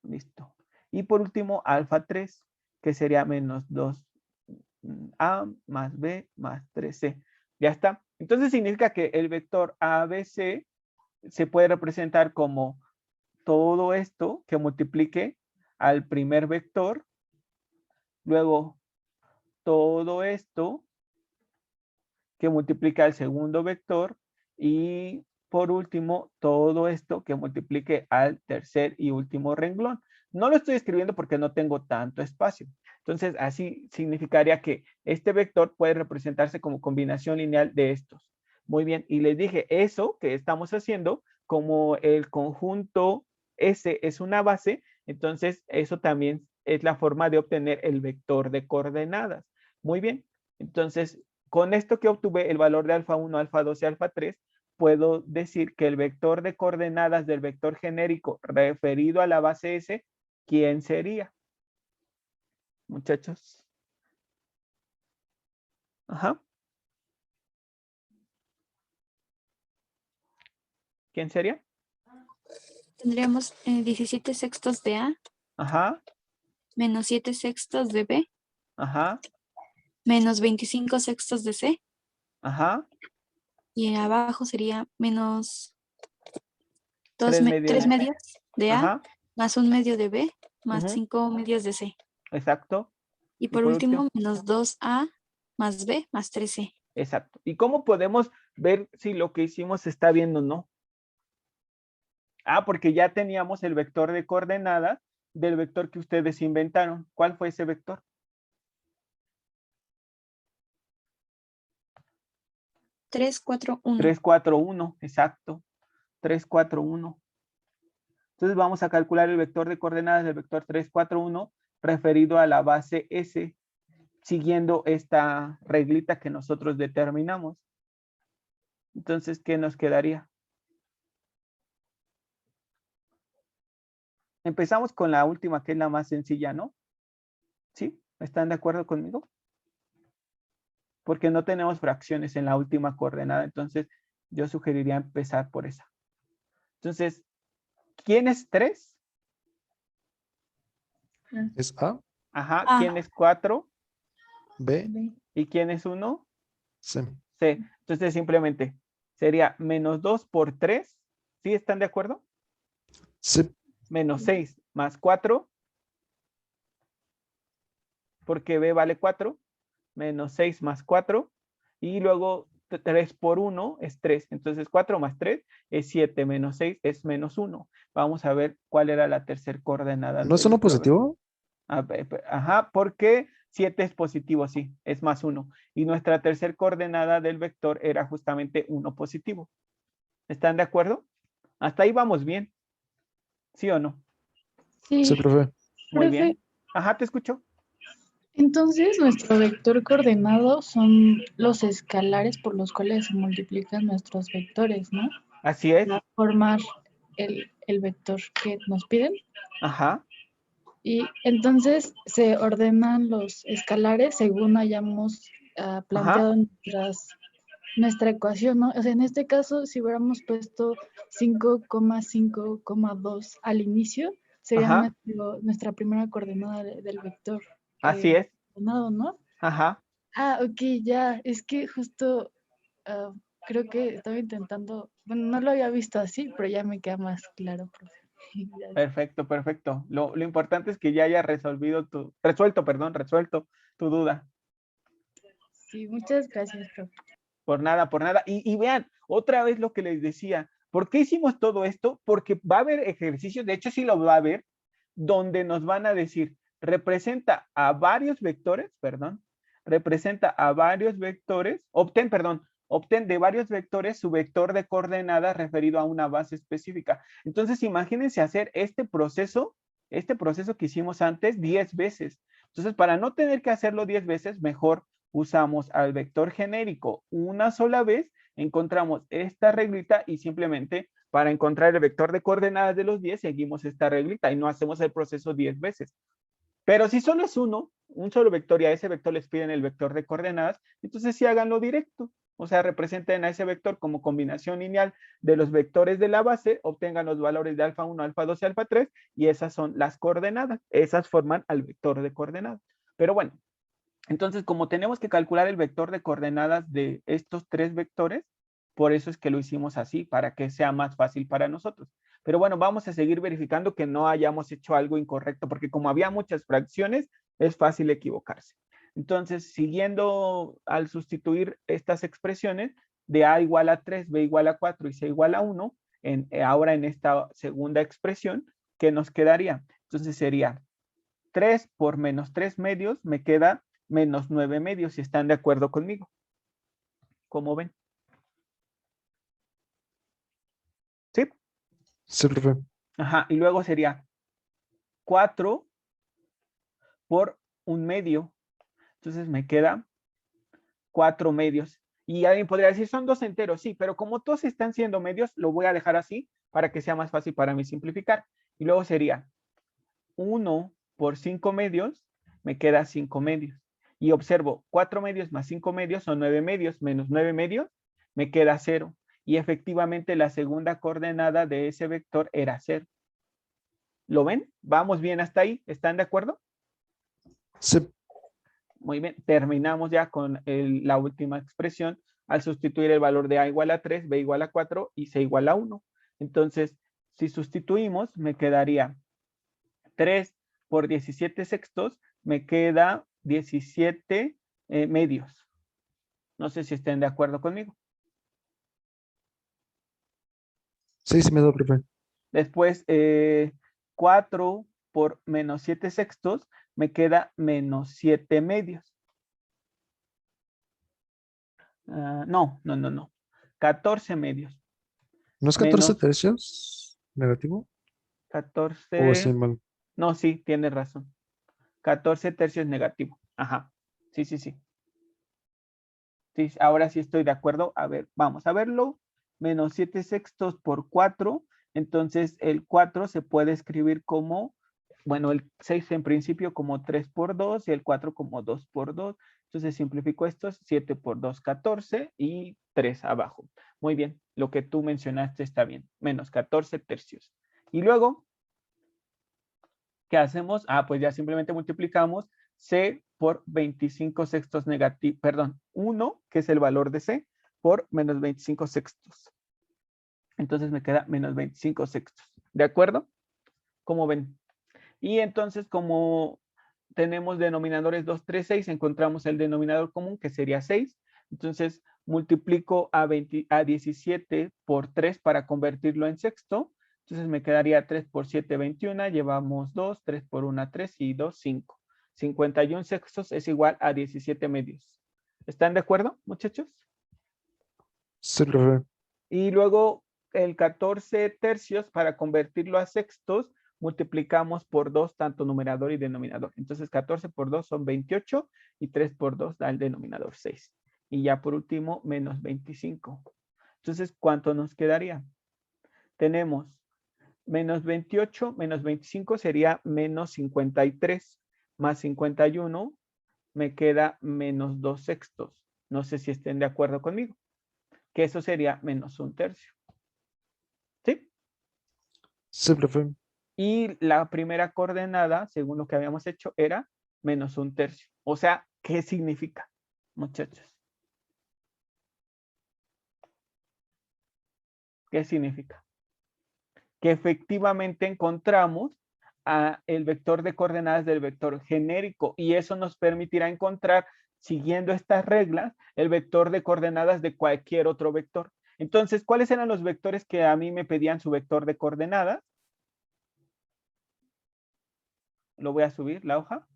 Listo. Y por último, alfa 3, que sería menos 2A más B más 3C. Ya está. Entonces significa que el vector ABC se puede representar como todo esto que multiplique al primer vector, luego todo esto que multiplica al segundo vector y por último todo esto que multiplique al tercer y último renglón. No lo estoy escribiendo porque no tengo tanto espacio. Entonces así significaría que este vector puede representarse como combinación lineal de estos. Muy bien, y les dije eso que estamos haciendo, como el conjunto S es una base, entonces eso también es la forma de obtener el vector de coordenadas. Muy bien, entonces con esto que obtuve el valor de alfa 1, alfa 2 y alfa 3, puedo decir que el vector de coordenadas del vector genérico referido a la base S, ¿quién sería? Muchachos. Ajá. ¿Quién sería? Tendríamos 17 sextos de A, Ajá. menos 7 sextos de B, Ajá. menos 25 sextos de C, Ajá. y abajo sería menos 3 3 medios. medios de A, Ajá. más 1 medio de B, más Ujú. 5 medios de C. Exacto. Y Y por por último, último, menos 2A más B más 3C. exacto. ¿Y cómo podemos ver si lo que hicimos está bien o no? Porque ya teníamos el vector de coordenadas del vector que ustedes inventaron. ¿Cuál fue ese vector? 3, 4, 1. 3, 4, 1, exacto. 3, 4, 1. Entonces vamos a calcular el vector de coordenadas del vector 3, 4, 1 referido a la base S, siguiendo esta reglita que nosotros determinamos. Entonces, ¿qué nos quedaría? Empezamos con la última, que es la más sencilla, ¿no? ¿Sí? ¿Están de acuerdo conmigo? Porque no tenemos fracciones en la última coordenada, entonces yo sugeriría empezar por esa. Entonces, ¿quién es 3? Es A, Ajá, A. ¿quién es 4? B, B. ¿Y quién es 1? C. C. Entonces simplemente sería menos 2 por 3. ¿Sí están de acuerdo? C. Menos 6 más 4, porque B vale 4, menos 6 más 4, y luego 3 por 1 es 3. Entonces 4 más 3 es 7, menos 6 es menos 1. Vamos a ver cuál era la tercera coordenada ¿No es de uno nuestro vector. positivo? Ajá, porque 7 es positivo, sí, es más 1. Y nuestra tercera coordenada del vector era justamente 1 positivo. ¿Están de acuerdo? Hasta ahí vamos bien. ¿Sí o no? Sí, Sí, profe. Muy profe, bien. Ajá, te escucho. Entonces, nuestro vector coordenado son los escalares por los cuales se multiplican nuestros vectores, ¿no? Así es. Para formar el vector que nos piden. Ajá. Y entonces se ordenan los escalares según hayamos planteado nuestra ecuación, ¿no? O sea, en este caso, si hubiéramos puesto 5,5,2 al inicio, sería Ajá. nuestra primera coordenada del vector. Así es. Coordenado, ¿no? Ajá. Ok, ya. Es que justo creo que estaba intentando, bueno, no lo había visto así, pero ya me queda más claro, profe. Perfecto, perfecto. Lo importante es que ya haya resuelto tu duda. Sí, muchas gracias, profe. Por nada, por nada. Y vean, otra vez lo que les decía. ¿Por qué hicimos todo esto? Porque va a haber ejercicios, de hecho sí lo va a haber, donde nos van a decir, representa a varios vectores, obtén de varios vectores su vector de coordenadas referido a una base específica. Entonces, imagínense hacer este proceso que hicimos antes 10 veces. Entonces, para no tener que hacerlo 10 veces, mejor usamos al vector genérico una sola vez, encontramos esta reglita y simplemente para encontrar el vector de coordenadas de los 10 seguimos esta reglita y no hacemos el proceso 10 veces. Pero si solo es un solo vector y a ese vector les piden el vector de coordenadas, entonces sí háganlo directo. O sea, representen a ese vector como combinación lineal de los vectores de la base, obtengan los valores de alfa 1, alfa 2 y alfa 3 y esas son las coordenadas. Esas forman al vector de coordenadas. Pero bueno, entonces, como tenemos que calcular el vector de coordenadas de estos tres vectores, por eso es que lo hicimos así, para que sea más fácil para nosotros. Pero bueno, vamos a seguir verificando que no hayamos hecho algo incorrecto, porque como había muchas fracciones, es fácil equivocarse. Entonces, siguiendo al sustituir estas expresiones de A igual a 3, B igual a 4 y C igual a 1, ahora en esta segunda expresión, ¿qué nos quedaría? Entonces sería 3 por menos 3 medios, me queda menos 9 medios, si están de acuerdo conmigo. ¿Cómo ven? ¿Sí? Sí, profe. Ajá, y luego sería 4 por un medio. Entonces me queda 4 medios. Y alguien podría decir, son 2 enteros, sí, pero como todos están siendo medios, lo voy a dejar así para que sea más fácil para mí simplificar. Y luego sería 1 por 5 medios, me queda 5 medios. Y observo, 4 medios más 5 medios son 9 medios, menos 9 medios, me queda 0. Y efectivamente la segunda coordenada de ese vector era 0. ¿Lo ven? ¿Vamos bien hasta ahí? ¿Están de acuerdo? Sí. Muy bien, terminamos ya con la última expresión al sustituir el valor de A igual a 3, B igual a 4 y C igual a 1. Entonces, si sustituimos, me quedaría 3 por 17 sextos, me queda 17 medios. No sé si estén de acuerdo conmigo. Sí, sí me da, profe. Después, 4 por menos 7 sextos, me queda menos 7 medios. No. 14 medios. ¿No es 14 Menos tercios negativo? ¿O 14. estoy mal? No, sí, tienes razón. 14 tercios negativo. Ajá. Sí. Sí, ahora sí estoy de acuerdo. A ver, vamos a verlo. Menos 7 sextos por 4. Entonces, el 4 se puede escribir como, bueno, el 6 en principio como 3 por 2 y el 4 como 2 por 2. Entonces, simplifico estos. 7 por 2, 14 y 3 abajo. Muy bien, lo que tú mencionaste está bien. Menos 14 tercios. Y luego, ¿qué hacemos? Pues ya simplemente multiplicamos C por 25 sextos negativos, perdón, 1, que es el valor de C, por menos 25 sextos. Entonces me queda menos 25 sextos. ¿De acuerdo? ¿Cómo ven? Y entonces como tenemos denominadores 2, 3, 6, encontramos el denominador común que sería 6. Entonces multiplico a 17 por 3 para convertirlo en sexto. Entonces me quedaría 3 por 7, 21. Llevamos 2, 3 por 1, 3 y 2, 5. 51 sextos es igual a 17 medios. ¿Están de acuerdo, muchachos? Sí, profe. Y luego el 14 tercios, para convertirlo a sextos, multiplicamos por 2 tanto numerador y denominador. Entonces 14 por 2 son 28 y 3 por 2 da el denominador 6. Y ya por último, menos 25. Entonces, ¿cuánto nos quedaría? Tenemos menos 28, menos 25 sería menos 53, más 51 me queda menos 2 sextos. No sé si estén de acuerdo conmigo. Que eso sería menos 1/3. ¿Sí? Sí, profe. Y la primera coordenada, según lo que habíamos hecho, era menos 1/3. O sea, ¿qué significa, muchachos? ¿Qué significa? Que efectivamente encontramos el vector de coordenadas del vector genérico y eso nos permitirá encontrar, siguiendo estas reglas, el vector de coordenadas de cualquier otro vector. Entonces, ¿cuáles eran los vectores que a mí me pedían su vector de coordenadas? Lo voy a subir, la hoja.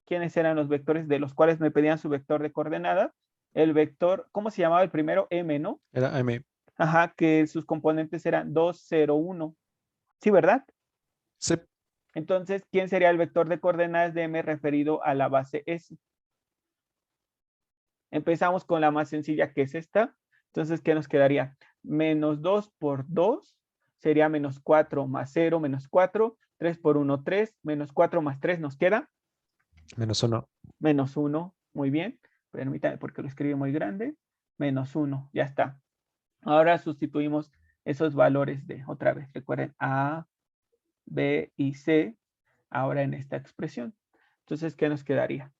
¿Quiénes eran los vectores de los cuales me pedían su vector de coordenadas? El vector, ¿cómo se llamaba el primero? M, ¿no? Era M. Ajá, que sus componentes eran 2, 0, 1. ¿Sí, verdad? Sí. Entonces, ¿quién sería el vector de coordenadas de M referido a la base S? Empezamos con la más sencilla, que es esta. Entonces, ¿qué nos quedaría? Menos 2 por 2 sería menos 4 más 0, menos 4. 3 por 1, 3. Menos 4 más 3 nos queda. Menos 1. Menos 1. Muy bien. Permítanme porque lo escribí muy grande. Menos 1. Ya está. Ahora sustituimos esos valores de, otra vez, recuerden, A, B y C, ahora en esta expresión. Entonces, ¿qué nos quedaría?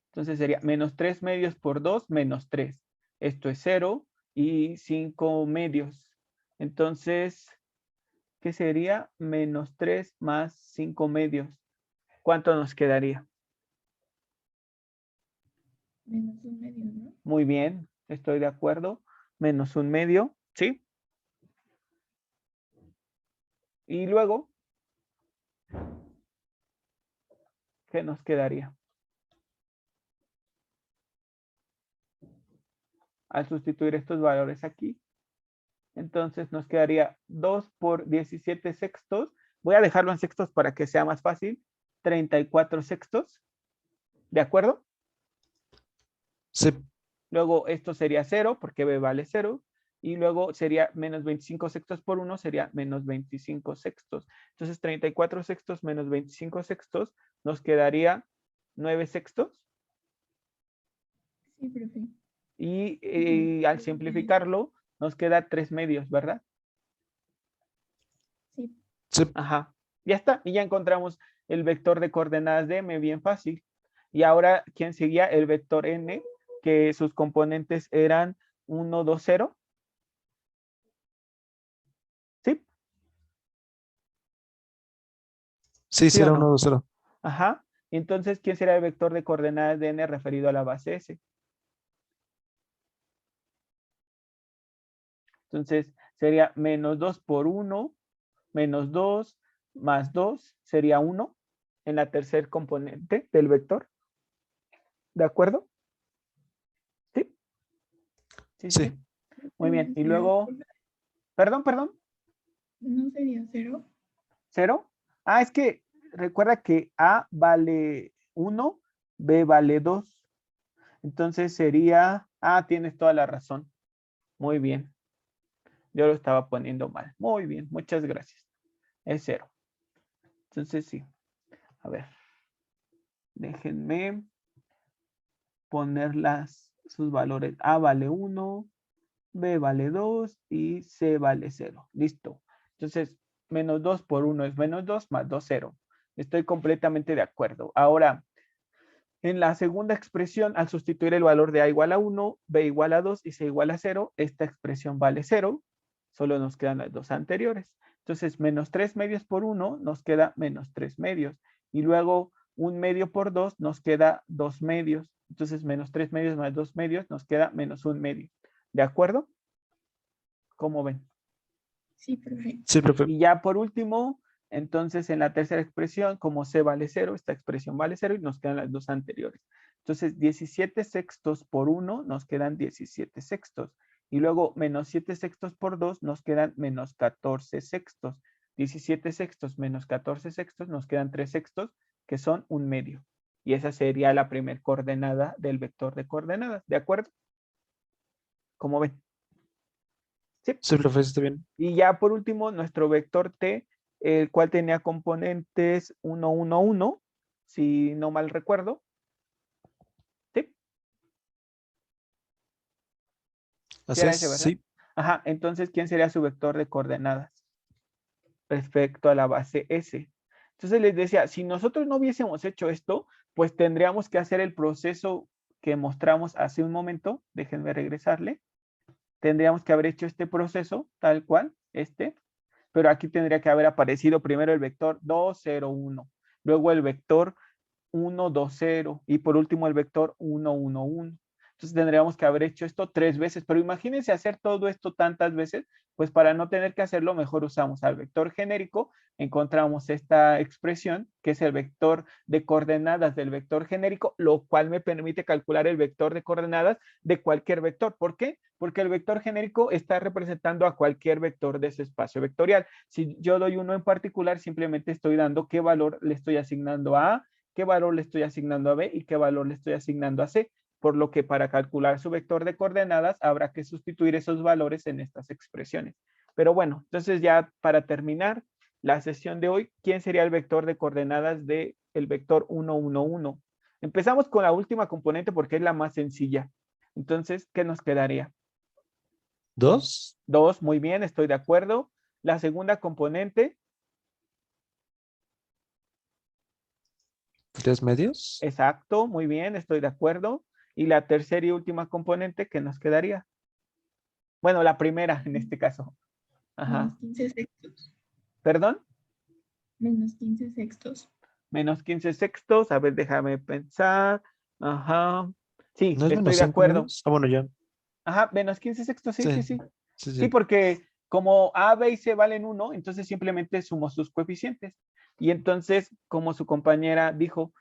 Entonces sería menos 3 medios por 2, menos 3. Esto es 0 y 5 medios. Entonces, ¿qué sería? Menos 3 más 5 medios. ¿Cuánto nos quedaría? Menos 1/2, ¿no? Muy bien, estoy de acuerdo. Menos 1/2, ¿sí? Y luego, ¿qué nos quedaría? Al sustituir estos valores aquí, entonces nos quedaría 2 por 17 sextos. Voy a dejarlo en sextos para que sea más fácil. 34 sextos. ¿De acuerdo? Sí. Luego esto sería 0 porque b vale 0. Y luego sería menos 25 sextos por 1 sería menos 25 sextos. Entonces 34 sextos menos 25 sextos nos quedaría 9 sextos. Sí, profe. Y al simplificarlo nos queda 3 medios, ¿verdad? Sí. Sí. Ajá. Ya está. Y ya encontramos el vector de coordenadas de M, bien fácil. Y ahora, ¿quién seguía? El vector N, que sus componentes eran 1, 2, 0. ¿Sí? Sí, ¿Sí sí o era no? 1, 2, 0. Ajá. Entonces, ¿quién será el vector de coordenadas de N referido a la base S? Entonces, sería menos 2 por 1, menos 2, más 2, sería 1 en la tercer componente del vector. ¿De acuerdo? ¿Sí? Sí, Sí. sí. Muy bien. Y Cero, luego, perdón. ¿no sería 0? ¿0? Ah, es que recuerda que A vale 1, B vale 2. Entonces sería, tienes toda la razón. Muy bien. Yo lo estaba poniendo mal. Muy bien, muchas gracias. Es 0. Entonces sí. A ver. Déjenme poner sus valores. A vale 1, B vale 2 y C vale 0. Listo. Entonces, menos 2 por 1 es menos 2, más 2, 0. Estoy completamente de acuerdo. Ahora, en la segunda expresión, al sustituir el valor de A igual a 1, B igual a 2 y C igual a 0, esta expresión vale 0. Solo nos quedan las dos anteriores. Entonces, menos 3 medios por 1 nos queda menos 3 medios. Y luego, 1 medio por 2 nos queda 2 medios. Entonces, menos 3 medios más 2 medios nos queda menos 1 medio. ¿De acuerdo? ¿Cómo ven? Sí, profe. Sí, profe. Y ya por último, entonces en la tercera expresión, como C vale 0, esta expresión vale 0 y nos quedan las dos anteriores. Entonces 17 sextos por 1 nos quedan 17 sextos. Y luego menos 7 sextos por 2 nos quedan menos 14 sextos. 17 sextos menos 14 sextos, nos quedan 3 sextos, que son 1 medio. Y esa sería la primer coordenada del vector de coordenadas, ¿de acuerdo? ¿Cómo ven? Sí. Sí, profe, está bien. Y ya por último, nuestro vector T, el cual tenía componentes 1, 1, 1, si no mal recuerdo. ¿Sí? Sí Así era es, ese, ¿verdad? sí. Ajá, entonces, ¿quién sería su vector de coordenadas respecto a la base S? Entonces les decía, si nosotros no hubiésemos hecho esto, pues tendríamos que hacer el proceso que mostramos hace un momento. Déjenme regresarle. Tendríamos que haber hecho este proceso tal cual, pero aquí tendría que haber aparecido primero el vector 2, 0, 1, luego el vector 1, 2, 0 y por último el vector 1, 1, 1. Entonces tendríamos que haber hecho esto 3 veces, pero imagínense hacer todo esto tantas veces, pues para no tener que hacerlo, mejor usamos al vector genérico, encontramos esta expresión, que es el vector de coordenadas del vector genérico, lo cual me permite calcular el vector de coordenadas de cualquier vector. ¿Por qué? Porque el vector genérico está representando a cualquier vector de ese espacio vectorial. Si yo doy uno en particular, simplemente estoy dando qué valor le estoy asignando a A, qué valor le estoy asignando a B y qué valor le estoy asignando a C. Por lo que para calcular su vector de coordenadas habrá que sustituir esos valores en estas expresiones. Pero bueno, entonces ya para terminar la sesión de hoy, ¿quién sería el vector de coordenadas del vector 1, 1, 1? Empezamos con la última componente porque es la más sencilla. Entonces, ¿qué nos quedaría? 2. 2, muy bien, estoy de acuerdo. La segunda componente. 3 medios. Exacto, muy bien, estoy de acuerdo. Y la tercera y última componente, ¿qué nos quedaría? Bueno, la primera en este caso. Ajá. Menos 15 sextos. ¿Perdón? Menos 15 sextos. Menos 15 sextos. A ver, déjame pensar. Ajá. Sí, ¿No es estoy menos de 5 acuerdo. medios? Ah, bueno, ya. Ajá, menos 15 sextos, sí, sí, sí. Sí, Sí, sí. porque como A, B y C valen 1, entonces simplemente sumo sus coeficientes. Y entonces, como su compañera dijo,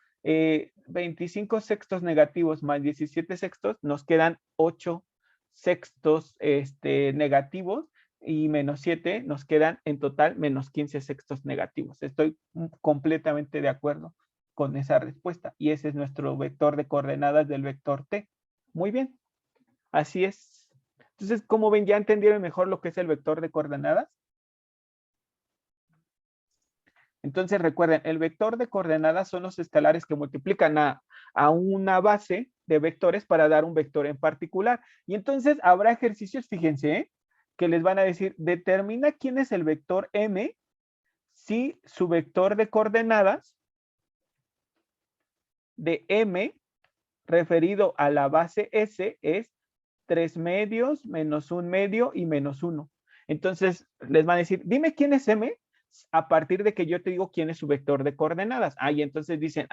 25 sextos negativos más 17 sextos, nos quedan 8 sextos negativos y menos 7 nos quedan en total menos 15 sextos negativos. Estoy completamente de acuerdo con esa respuesta. Y ese es nuestro vector de coordenadas del vector T. Muy bien, así es. Entonces, ¿cómo ven? ¿Ya entendieron mejor lo que es el vector de coordenadas? Entonces, recuerden, el vector de coordenadas son los escalares que multiplican a una base de vectores para dar un vector en particular. Y entonces habrá ejercicios, fíjense, que les van a decir, determina quién es el vector M si su vector de coordenadas de M referido a la base S es 3 medios, menos 1 medio y menos 1. Entonces, les van a decir, dime quién es M a partir de que yo te digo quién es su vector de coordenadas. Y entonces dicen,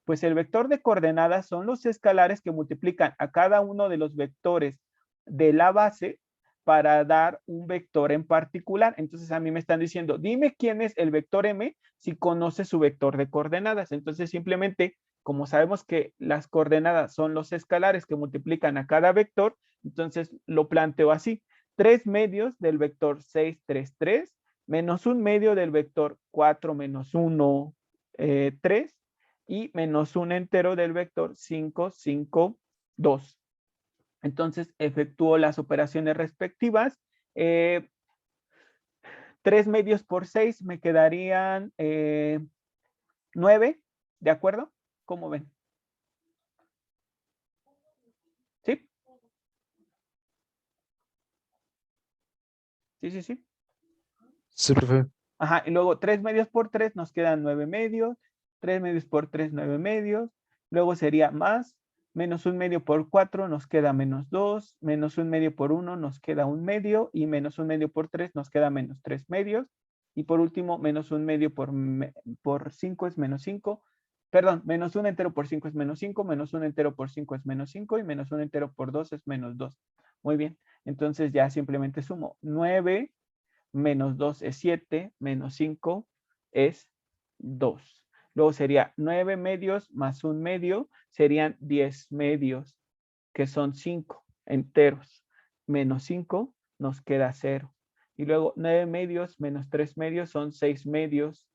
pues el vector de coordenadas son los escalares que multiplican a cada uno de los vectores de la base para dar un vector en particular. Entonces a mí me están diciendo, dime quién es el vector M si conoce su vector de coordenadas. Entonces simplemente, como sabemos que las coordenadas son los escalares que multiplican a cada vector, entonces lo planteo así. 3 medios del vector 6, 3, 3, menos 1 medio del vector 4, menos 1, 3, y menos 1 entero del vector 5, 5, 2. Entonces efectúo las operaciones respectivas. 3 medios por 6 me quedarían 9, ¿de acuerdo? ¿Cómo ven? ¿Sí? Sí, sí, sí. Sí, profe. Ajá, y luego 3 medios por 3 nos quedan 9 medios, 3 medios por 3, 9 medios, luego sería más, menos 1 medio por 4 nos queda menos 2, menos 1 medio por 1 nos queda 1 medio, y menos 1 medio por 3 nos queda menos 3 medios, y por último, menos 1 medio por 5 es menos 5, perdón, menos 1 entero por 5 es menos 5, menos 1 entero por 5 es menos 5, y menos 1 entero por 2 es menos 2. Muy bien, entonces ya simplemente sumo 9, menos 2 es 7, menos 5 es 2. Luego sería 9 medios más 1 medio, serían 10 medios, que son 5 enteros. Menos 5 nos queda 0. Y luego 9 medios menos 3 medios son 6 medios.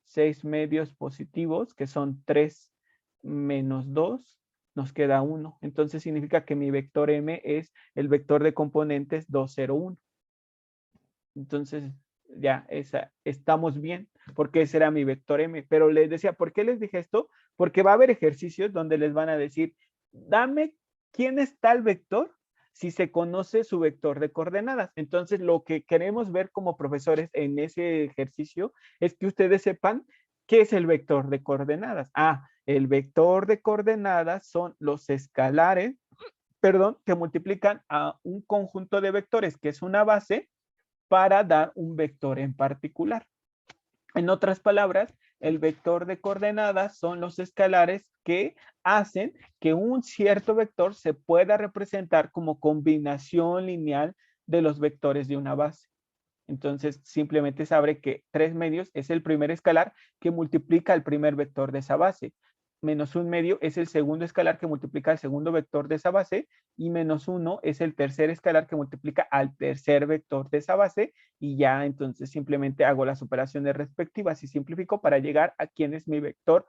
6 medios positivos, que son 3 menos 2, nos queda 1. Entonces significa que mi vector M es el vector de componentes 2, 0, 1. Entonces ya estamos bien, porque ese era mi vector M. Pero les decía, ¿por qué les dije esto? Porque va a haber ejercicios donde les van a decir, dame quién es tal vector si se conoce su vector de coordenadas. Entonces, lo que queremos ver como profesores en ese ejercicio es que ustedes sepan qué es el vector de coordenadas. El vector de coordenadas son los escalares, que multiplican a un conjunto de vectores, que es una base, para dar un vector en particular. En otras palabras, el vector de coordenadas son los escalares que hacen que un cierto vector se pueda representar como combinación lineal de los vectores de una base. Entonces, simplemente sabré que 3 medios es el primer escalar que multiplica el primer vector de esa base. Menos 1 medio es el segundo escalar que multiplica el segundo vector de esa base, y menos 1 es el tercer escalar que multiplica al tercer vector de esa base, y ya entonces simplemente hago las operaciones respectivas y simplifico para llegar a quién es mi vector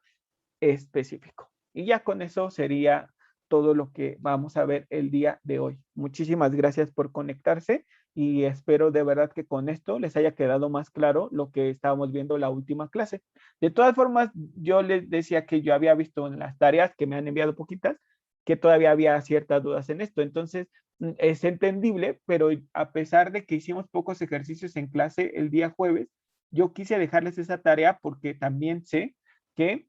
específico. Y ya con eso sería todo lo que vamos a ver el día de hoy. Muchísimas gracias por conectarse y espero de verdad que con esto les haya quedado más claro lo que estábamos viendo la última clase. De todas formas, yo les decía que yo había visto en las tareas que me han enviado poquitas, que todavía había ciertas dudas en esto. Entonces, es entendible, pero a pesar de que hicimos pocos ejercicios en clase el día jueves, yo quise dejarles esa tarea porque también sé que